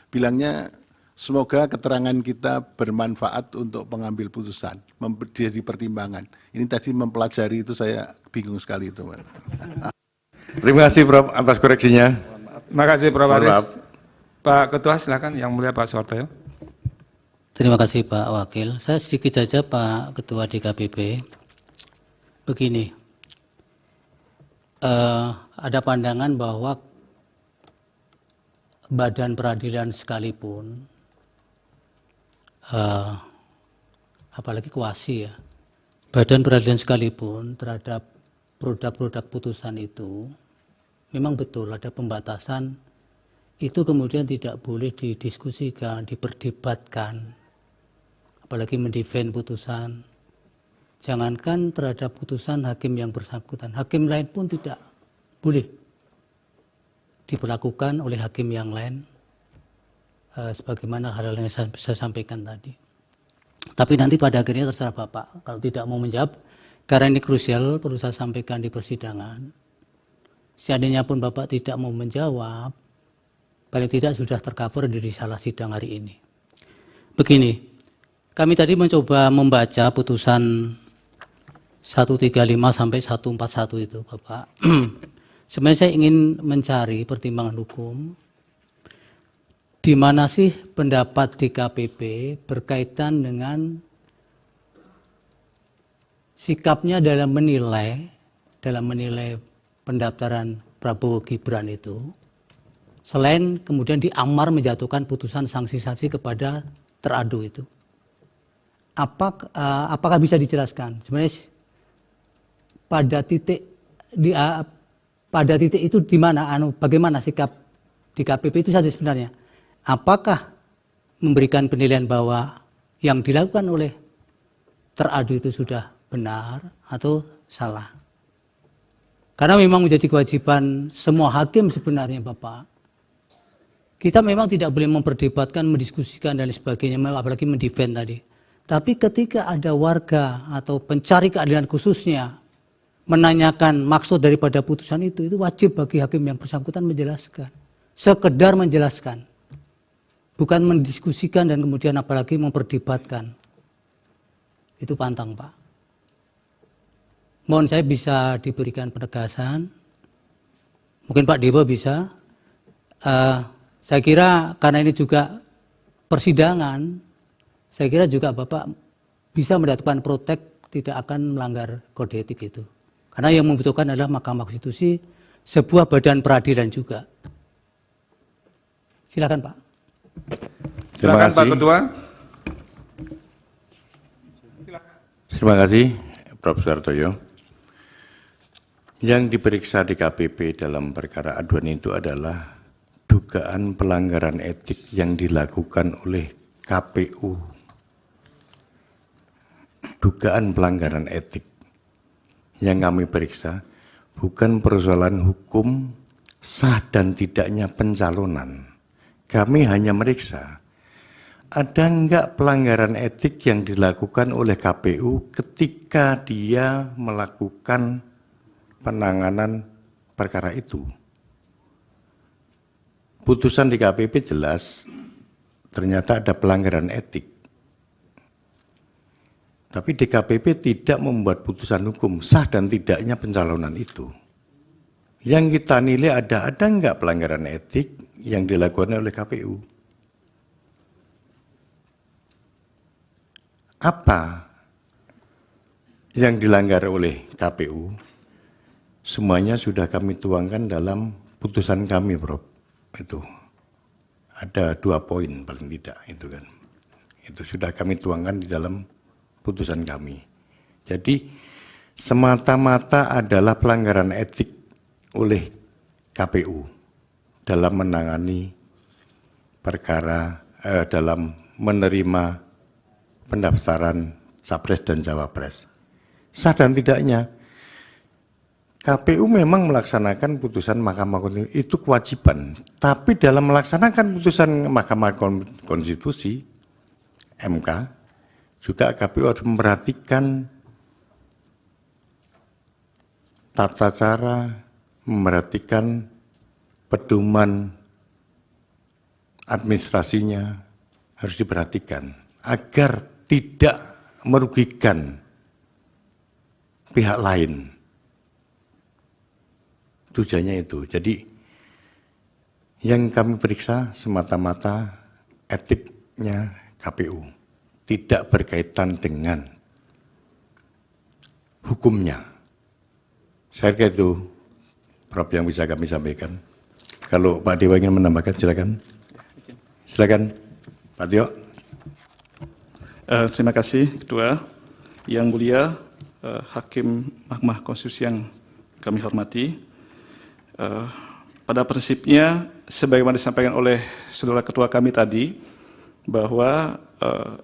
Bilangnya, semoga keterangan kita bermanfaat untuk pengambil putusan, jadi pertimbangan. Ini tadi mempelajari itu saya bingung sekali itu, Mas. Terima kasih, Prof, atas koreksinya. Terima kasih Prof. Mohon Arief. maaf. Pak Ketua silakan, yang mulia Pak Soehartoyo. Terima kasih Pak Wakil. Saya sedikit saja Pak Ketua DKPP. Begini, ada pandangan bahwa badan peradilan sekalipun, apalagi kuasi ya, badan peradilan sekalipun terhadap produk-produk putusan itu, memang betul ada pembatasan, itu kemudian tidak boleh didiskusikan, diperdebatkan, apalagi mendefend putusan. Jangankan terhadap putusan hakim yang bersangkutan, hakim lain pun tidak boleh diperlakukan oleh hakim yang lain, sebagaimana hal yang saya sampaikan tadi. Tapi nanti pada akhirnya terserah Bapak, kalau tidak mau menjawab, karena ini krusial perlu saya sampaikan di persidangan. Seandainya pun Bapak tidak mau menjawab, paling tidak sudah tercover di salah sidang hari ini. Begini, kami tadi mencoba membaca putusan 135 sampai 141 itu, Bapak. Sebenarnya saya ingin mencari pertimbangan hukum, di mana sih pendapat DKPP berkaitan dengan sikapnya dalam menilai pendaftaran Prabowo Gibran itu, selain kemudian diamar menjatuhkan putusan sanksi saksi kepada teradu itu. Apakah bisa dijelaskan sebenarnya pada titik itu di mana bagaimana sikap DKPP itu saja sebenarnya? Apakah memberikan penilaian bahwa yang dilakukan oleh teradu itu sudah benar atau salah? Karena memang menjadi kewajiban semua hakim sebenarnya Bapak. Kita memang tidak boleh memperdebatkan, mendiskusikan dan sebagainya, apalagi mendefend tadi. Tapi ketika ada warga atau pencari keadilan khususnya menanyakan maksud daripada putusan itu wajib bagi hakim yang bersangkutan menjelaskan. Sekedar menjelaskan. Bukan mendiskusikan dan kemudian apalagi memperdebatkan. Itu pantang Pak. Mohon saya bisa diberikan penegasan. Mungkin Pak Dewa bisa. Saya kira karena ini juga persidangan, saya kira juga Bapak bisa mendapatkan protek tidak akan melanggar kode etik itu. Karena yang membutuhkan adalah Mahkamah Konstitusi, sebuah badan peradilan juga. Silakan Pak. Silakan Pak Ketua. Terima kasih Prof. Suhartoyo. Yang diperiksa di KPP dalam perkara aduan itu adalah dugaan pelanggaran etik yang dilakukan oleh KPU. Dugaan pelanggaran etik yang kami periksa bukan persoalan hukum sah dan tidaknya pencalonan. Kami hanya meriksa ada enggak pelanggaran etik yang dilakukan oleh KPU ketika dia melakukan penanganan perkara itu. Putusan di KPP jelas ternyata ada pelanggaran etik. Tapi DKPP tidak membuat putusan hukum sah dan tidaknya pencalonan itu. Yang kita nilai ada enggak pelanggaran etik yang dilakukan oleh KPU. Apa yang dilanggar oleh KPU? Semuanya sudah kami tuangkan dalam putusan kami, Prof. Itu ada 2 poin paling tidak itu kan. Itu sudah kami tuangkan di dalam putusan kami. Jadi semata-mata adalah pelanggaran etik oleh KPU dalam menangani perkara dalam menerima pendaftaran Capres dan Cawapres. Sah dan tidaknya KPU memang melaksanakan putusan Mahkamah Konstitusi, itu kewajiban. Tapi dalam melaksanakan putusan Mahkamah Konstitusi, MK, juga KPU harus memperhatikan tata cara, memperhatikan pedoman administrasinya, harus diperhatikan agar tidak merugikan pihak lain. Tujuannya itu. Jadi yang kami periksa semata-mata etiknya KPU, tidak berkaitan dengan hukumnya. Saya kira itu, Prof, yang bisa kami sampaikan. Kalau Pak Dewa ingin menambahkan, silakan. Silakan, Pak Tio. Terima kasih, Ketua. Yang mulia, Hakim Mahkamah Konstitusi yang kami hormati. Pada prinsipnya, sebagaimana disampaikan oleh saudara ketua kami tadi, bahwa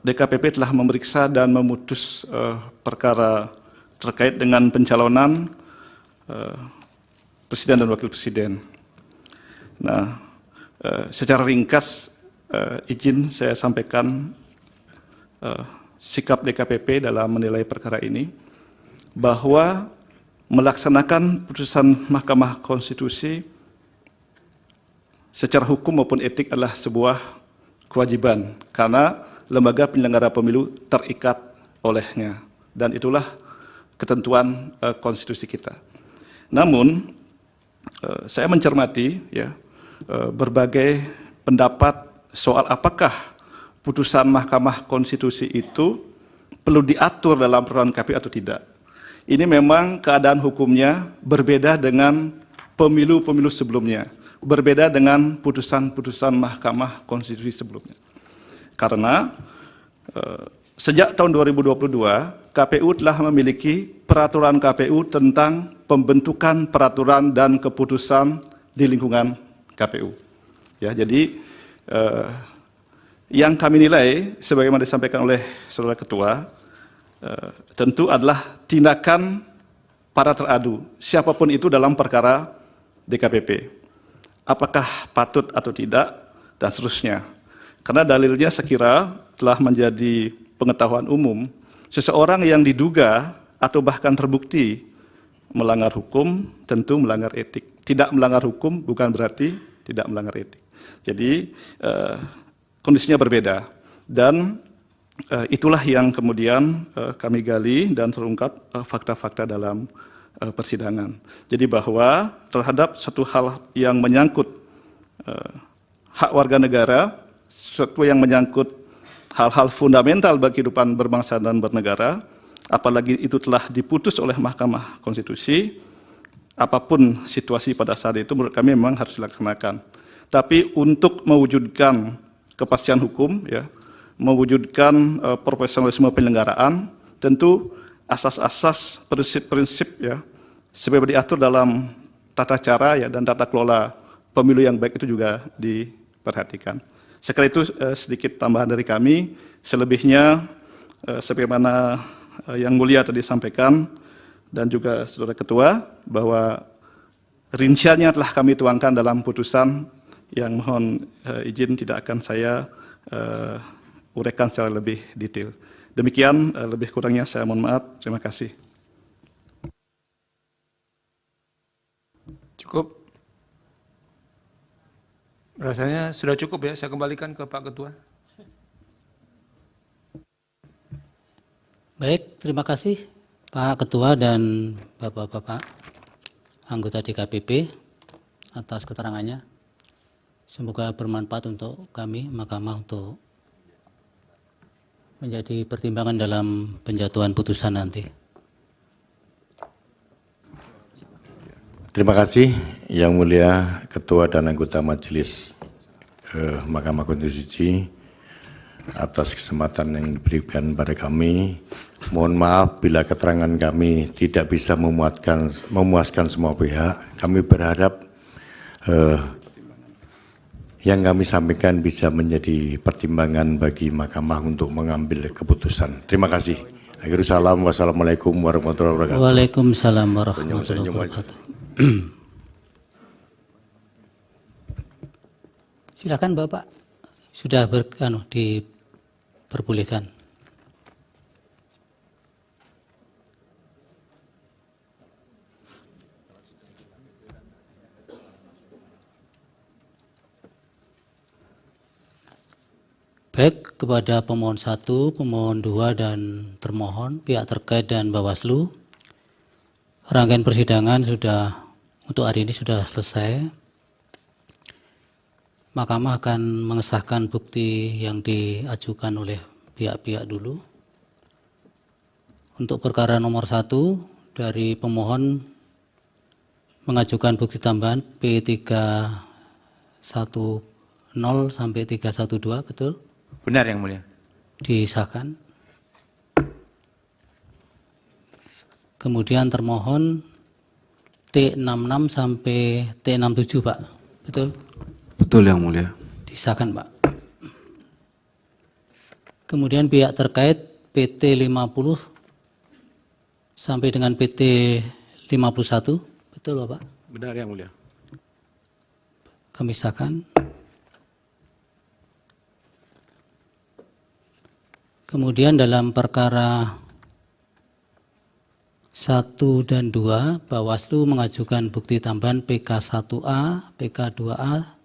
DKPP telah memeriksa dan memutus perkara terkait dengan pencalonan Presiden dan Wakil Presiden. Nah, secara ringkas, izin saya sampaikan sikap DKPP dalam menilai perkara ini, bahwa melaksanakan putusan Mahkamah Konstitusi secara hukum maupun etik adalah sebuah kewajiban karena lembaga penyelenggara pemilu terikat olehnya, dan itulah ketentuan konstitusi kita. Namun saya mencermati ya berbagai pendapat soal apakah putusan Mahkamah Konstitusi itu perlu diatur dalam peraturan KPU atau tidak. Ini memang keadaan hukumnya berbeda dengan pemilu-pemilu sebelumnya. berbeda dengan putusan-putusan Mahkamah Konstitusi sebelumnya. Karena sejak tahun 2022, KPU telah memiliki peraturan KPU tentang pembentukan peraturan dan keputusan di lingkungan KPU. Ya, jadi yang kami nilai, sebagaimana disampaikan oleh Saudara Ketua, tentu adalah tindakan para teradu, siapapun itu dalam perkara DKPP. Apakah patut atau tidak, dan seterusnya. Karena dalilnya sekira telah menjadi pengetahuan umum, seseorang yang diduga atau bahkan terbukti melanggar hukum tentu melanggar etik. Tidak melanggar hukum bukan berarti tidak melanggar etik. Jadi kondisinya berbeda, dan itulah yang kemudian kami gali dan terungkap fakta-fakta dalam persidangan. Jadi bahwa terhadap satu hal yang menyangkut hak warga negara, sesuatu yang menyangkut hal-hal fundamental bagi kehidupan berbangsa dan bernegara, apalagi itu telah diputus oleh Mahkamah Konstitusi, apapun situasi pada saat itu menurut kami memang harus dilaksanakan. Tapi untuk mewujudkan kepastian hukum, ya, mewujudkan profesionalisme penyelenggaraan, tentu asas-asas prinsip-prinsip ya seperti diatur dalam tata cara ya dan tata kelola pemilu yang baik itu juga diperhatikan. Sekali itu sedikit tambahan dari kami, selebihnya sebagaimana yang mulia tadi sampaikan dan juga Saudara Ketua bahwa rinciannya telah kami tuangkan dalam putusan yang mohon izin tidak akan saya uraikan secara lebih detail. Demikian, lebih kurangnya saya mohon maaf. Terima kasih. Cukup. Rasanya sudah cukup ya, saya kembalikan ke Pak Ketua. Baik, terima kasih Pak Ketua dan Bapak-Bapak anggota DKPP atas keterangannya. Semoga bermanfaat untuk kami, Mahkamah, untuk menjadi pertimbangan dalam penjatuhan putusan nanti. Terima kasih Yang Mulia Ketua dan anggota Majelis Mahkamah Konstitusi atas kesempatan yang diberikan pada kami. Mohon maaf bila keterangan kami tidak bisa memuaskan semua pihak. Kami berharap yang kami sampaikan bisa menjadi pertimbangan bagi Mahkamah untuk mengambil keputusan. Terima kasih. Akhirul salam. Wassalamualaikum warahmatullahi wabarakatuh. Waalaikumsalam warahmatullahi wabarakatuh. Silakan Bapak, sudah diperbolehkan. Baik, kepada pemohon 1, pemohon 2, dan termohon, pihak terkait dan Bawaslu, rangkaian persidangan sudah untuk hari ini sudah selesai. Mahkamah akan mengesahkan bukti yang diajukan oleh pihak-pihak dulu. Untuk perkara nomor 1, dari pemohon mengajukan bukti tambahan P310 sampai 312, betul? Benar Yang Mulia. Disahkan. Kemudian termohon T66 sampai T67, Pak. Betul? Betul Yang Mulia. Disahkan, Pak. Kemudian pihak terkait PT 50 sampai dengan PT 51. Betul, Bapak? Benar Yang Mulia. Kami sahkan. Kemudian dalam perkara 1 dan 2, Bawaslu mengajukan bukti tambahan PK1A, PK2A,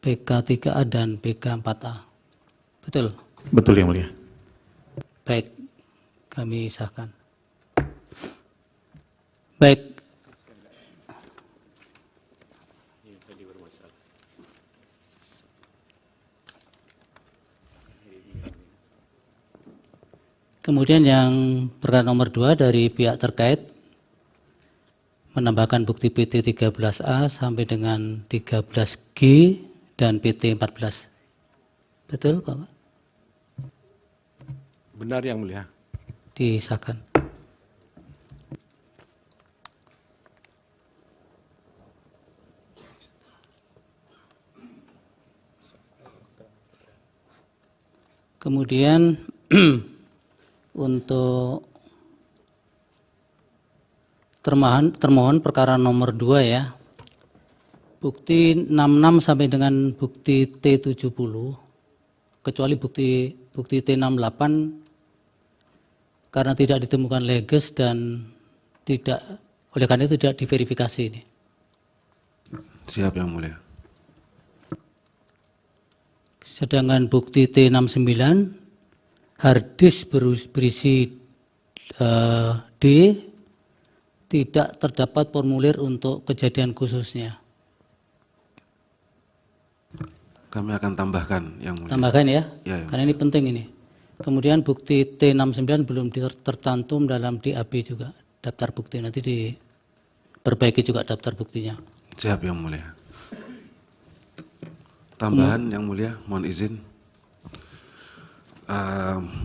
PK3A, dan PK4A. Betul? Betul Yang Mulia. Baik, kami sahkan. Baik. Kemudian yang perkara nomor 2 dari pihak terkait menambahkan bukti PT 13A sampai dengan 13G dan PT 14. Betul, Bapak? Benar Yang Mulia. Disahkan. Kemudian untuk termohon perkara nomor 2 ya, bukti 66 sampai dengan bukti T70, kecuali bukti T68 karena tidak ditemukan leges dan tidak, oleh karena itu tidak diverifikasi ini. Siap Yang Mulia. Sedangkan bukti T69 harddisk berisi D tidak terdapat formulir untuk kejadian khususnya. Kami akan tambahkan Yang Mulia. Tambahkan ya, Ya, karena ini penting ini. Kemudian bukti T69 belum tercantum dalam DAB juga, daftar bukti, nanti diperbaiki juga daftar buktinya. Siap Yang Mulia. Tambahan Yang Mulia, mohon izin.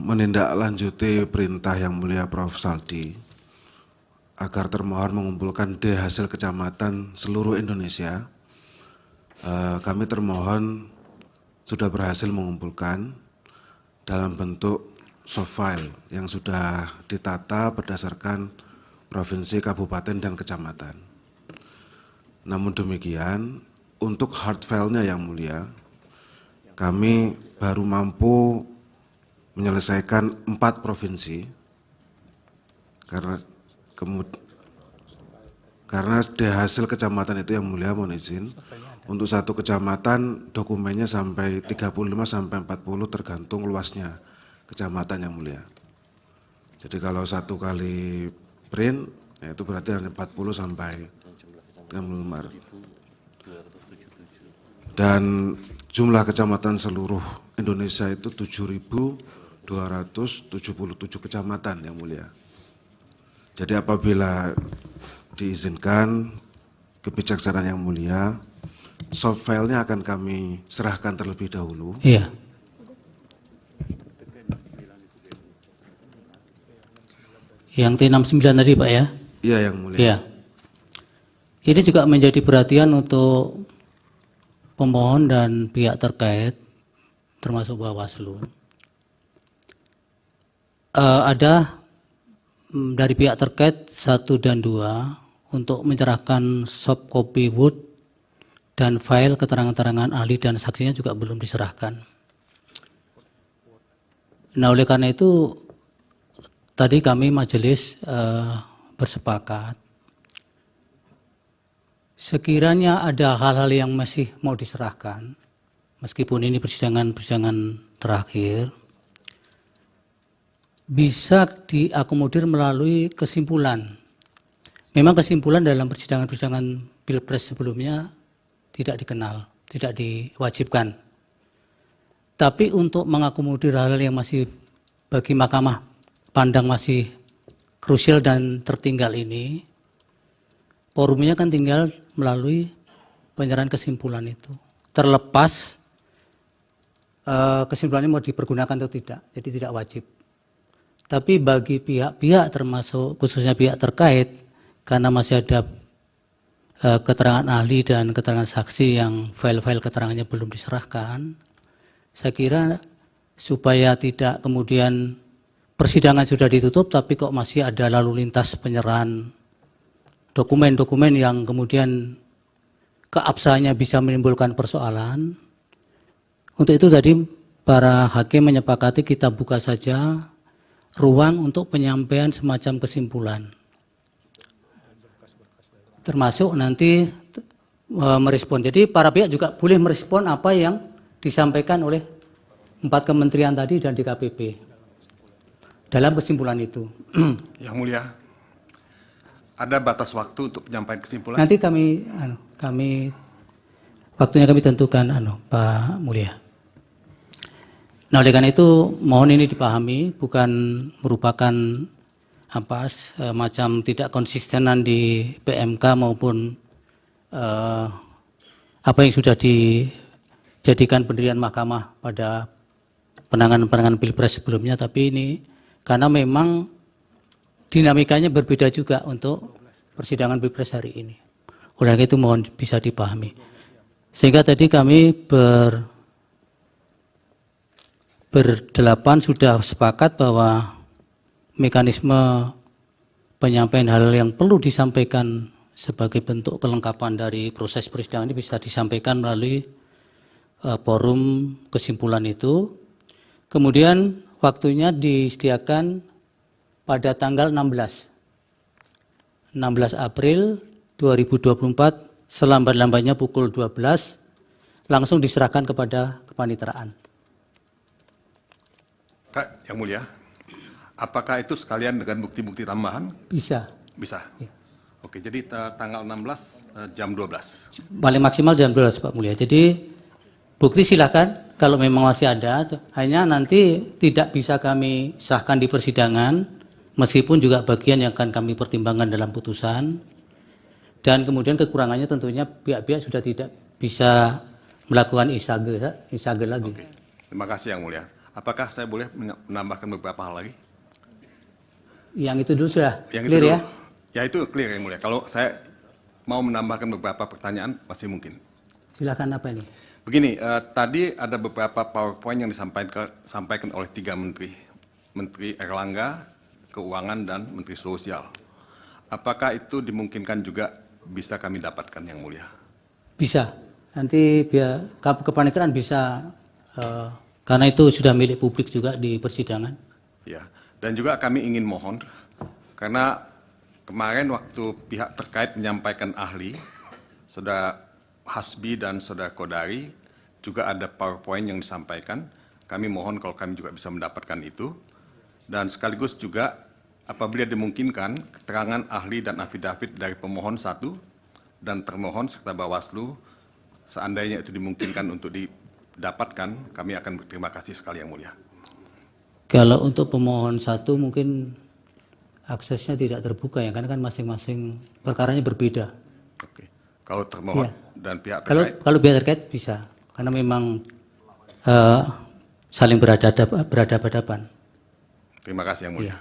Menindaklanjuti perintah Yang Mulia Prof. Saldi agar termohon mengumpulkan D hasil kecamatan seluruh Indonesia. Kami termohon sudah berhasil mengumpulkan dalam bentuk soft file yang sudah ditata berdasarkan provinsi, kabupaten, dan kecamatan. Namun demikian, untuk hard file-nya Yang Mulia, kami baru mampu menyelesaikan 4 provinsi karena dari hasil kecamatan itu Yang Mulia mohon izin, untuk satu kecamatan dokumennya sampai 35 sampai 40 tergantung luasnya kecamatan Yang Mulia. Jadi kalau satu kali print, ya itu berarti hanya 40 sampai 35. Dan jumlah kecamatan seluruh Indonesia itu 7.277 kecamatan Yang Mulia. Jadi apabila diizinkan kebijaksanaan Yang Mulia, soft file-nya akan kami serahkan terlebih dahulu. Iya. Yang T69 tadi Pak ya? Iya Yang Mulia. Iya. Ini juga menjadi perhatian untuk pemohon dan pihak terkait, termasuk Bawaslu. Ada dari pihak terkait 1 dan 2 untuk menyerahkan soft copy Word dan file keterangan-keterangan ahli dan saksinya juga belum diserahkan. Nah oleh karena itu tadi kami majelis bersepakat sekiranya ada hal-hal yang masih mau diserahkan, meskipun ini persidangan terakhir, bisa diakomodir melalui kesimpulan. Memang kesimpulan dalam persidangan Pilpres sebelumnya tidak dikenal, tidak diwajibkan. Tapi untuk mengakomodir hal-hal yang masih bagi mahkamah pandang masih krusial dan tertinggal ini, forumnya kan tinggal melalui penyerahan kesimpulan itu. Terlepas kesimpulannya mau dipergunakan atau tidak, jadi tidak wajib. Tapi bagi pihak-pihak termasuk khususnya pihak terkait, karena masih ada keterangan ahli dan keterangan saksi yang file-file keterangannya belum diserahkan, saya kira supaya tidak kemudian persidangan sudah ditutup tapi kok masih ada lalu lintas penyerahan dokumen-dokumen yang kemudian keabsahannya bisa menimbulkan persoalan. Untuk itu tadi para hakim menyepakati kita buka saja ruang untuk penyampaian semacam kesimpulan. Termasuk nanti merespon. Jadi para pihak juga boleh merespon apa yang disampaikan oleh 4 kementerian tadi dan DKPP dalam kesimpulan itu. Yang Mulia, ada batas waktu untuk penyampaian kesimpulan? Nanti waktunya kami tentukan, Pak Mulia. Nah oleh karena itu mohon ini dipahami bukan merupakan macam tidak konsistenan di PMK maupun apa yang sudah dijadikan pendirian mahkamah pada penanganan pilpres sebelumnya, tapi ini karena memang dinamikanya berbeda juga untuk persidangan pilpres hari ini. Oleh itu mohon bisa dipahami. Sehingga tadi kami berdelapan sudah sepakat bahwa mekanisme penyampaian hal yang perlu disampaikan sebagai bentuk kelengkapan dari proses persidangan ini bisa disampaikan melalui forum kesimpulan itu. Kemudian waktunya disediakan pada tanggal 16 April 2024 selambat-lambatnya pukul 12 langsung diserahkan kepada kepaniteraan. Kak, yang mulia, apakah itu sekalian dengan bukti-bukti tambahan? Bisa. Bisa. Ya. Oke, jadi tanggal 16 jam 12. Paling maksimal jam 12 Pak Mulia. Jadi bukti silakan kalau memang masih ada, hanya nanti tidak bisa kami sahkan di persidangan, meskipun juga bagian yang akan kami pertimbangkan dalam putusan. Dan kemudian kekurangannya tentunya pihak-pihak sudah tidak bisa melakukan isage lagi. Oke. Terima kasih yang mulia. Apakah saya boleh menambahkan beberapa hal lagi? Yang itu dulu sudah Yang clear itu ya? Ya itu clear yang mulia. Kalau saya mau menambahkan beberapa pertanyaan masih mungkin. Silakan apa ini? Begini, tadi ada beberapa PowerPoint yang disampaikan oleh 3 menteri. Menteri Erlangga, Keuangan, dan Menteri Sosial. Apakah itu dimungkinkan juga bisa kami dapatkan yang mulia? Bisa. Nanti biar kepaniteraan bisa, karena itu sudah milik publik juga di persidangan. Ya, dan juga kami ingin mohon, karena kemarin waktu pihak terkait menyampaikan ahli, Saudara Hasbi dan Saudara Kodari, juga ada PowerPoint yang disampaikan. Kami mohon kalau kami juga bisa mendapatkan itu. Dan sekaligus juga apabila dimungkinkan, keterangan ahli dan afidavit dari pemohon 1 dan termohon serta Bawaslu, seandainya itu dimungkinkan untuk didapatkan, kami akan berterima kasih sekali yang mulia. Kalau untuk pemohon 1 mungkin aksesnya tidak terbuka ya, karena kan masing-masing perkaranya berbeda. Oke. Kalau termohon Ya. dan pihak terkait? Kalau pihak terkait bisa, karena memang saling berhadapan-hadapan. Terima kasih yang mulia. Ya.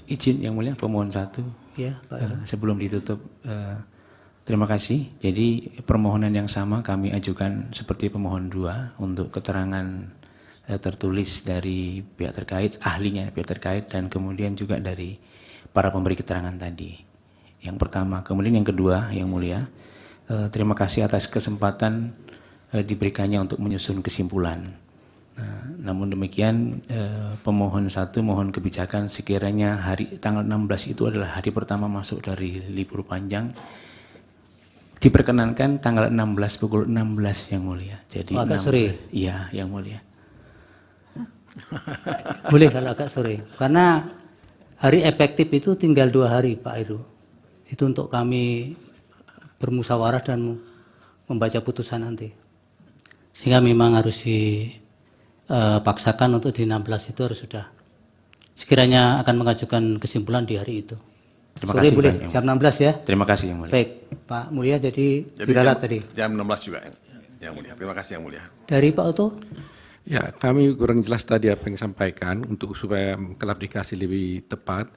Izin yang mulia pemohon 1. Ya, Pak. Sebelum ditutup, terima kasih. Jadi permohonan yang sama kami ajukan seperti pemohon 2 untuk keterangan tertulis dari pihak terkait, ahlinya pihak terkait, dan kemudian juga dari para pemberi keterangan tadi. Yang pertama. Kemudian yang kedua, yang mulia, terima kasih atas kesempatan diberikannya untuk menyusun kesimpulan. Namun demikian, pemohon 1 mohon kebijakan sekiranya tanggal 16 itu adalah hari pertama masuk dari libur panjang, diperkenankan tanggal 16 pukul 16 yang mulia. Jadi agak sore. Iya, yang mulia. Boleh kalau agak sore, karena hari efektif itu tinggal 2 hari Pak Heru. Itu untuk kami bermusyawarah dan membaca putusan nanti. Sehingga memang harus dipaksakan untuk di 16 itu harus sudah. Sekiranya akan mengajukan kesimpulan di hari itu. Terima sore kasih, boleh, Pak, jam 16 ya? Terima kasih yang mulia. Baik, Pak Mulia jadi diralat tadi. Jam 16 juga yang mulia. Terima kasih yang mulia. Dari Pak Oto? Ya, kami kurang jelas tadi apa yang disampaikan untuk supaya klarifikasi lebih tepat.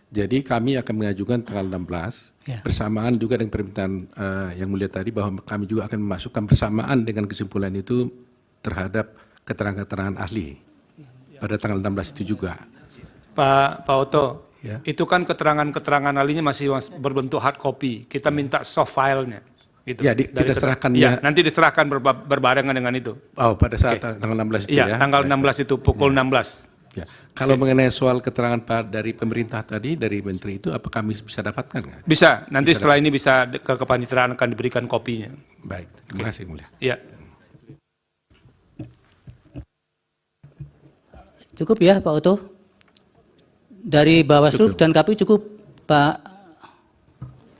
Jadi kami akan mengajukan tanggal 16 Ya. bersamaan juga dengan permintaan yang mulia tadi bahwa kami juga akan memasukkan bersamaan dengan kesimpulan itu terhadap keterangan-keterangan ahli pada tanggal 16 itu juga. Pak Oto, Ya. itu kan keterangan-keterangan ahlinya masih berbentuk hard copy. Kita minta soft filenya. Gitu. Ya, kita serahkan ya. ya. Nanti diserahkan berbarengan dengan itu. Oh, pada saat Oke. tanggal 16 itu Iya, ya. tanggal 16 itu pukul 16. Ya. Kalau mengenai soal keterangan dari pemerintah tadi, dari menteri itu, apa kami bisa dapatkan nggak? Bisa, nanti setelah ini bisa ke kepaniteraan akan diberikan kopinya. Baik, terima kasih mulia. Iya. Cukup ya Pak Oto? Dari Bawaslu dan KPU cukup Pak?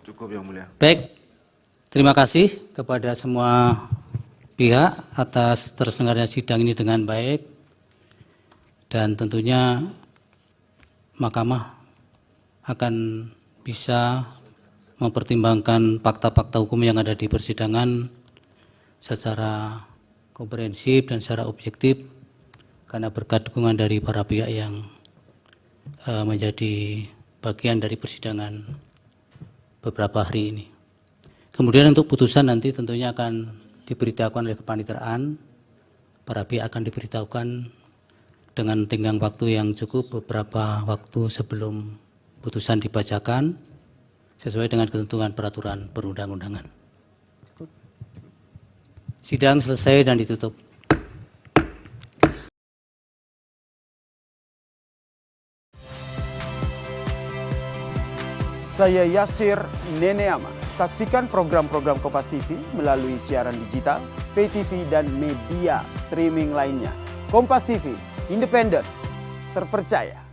Cukup yang mulia. Baik, terima kasih kepada semua pihak atas terselenggaranya sidang ini dengan baik, dan tentunya Mahkamah akan bisa mempertimbangkan fakta-fakta hukum yang ada di persidangan secara komprehensif dan secara objektif, karena berkat dukungan dari para pihak yang menjadi bagian dari persidangan beberapa hari ini. Kemudian untuk putusan nanti tentunya akan diberitahukan oleh kepaniteraan, para pihak akan diberitahukan dengan tenggang waktu yang cukup beberapa waktu sebelum putusan dibacakan sesuai dengan ketentuan peraturan perundang-undangan. Sidang selesai dan ditutup. Saya Yasir Neneama. Saksikan program-program Kompas TV melalui siaran digital, pay TV, dan media streaming lainnya. Kompas TV, independen, terpercaya.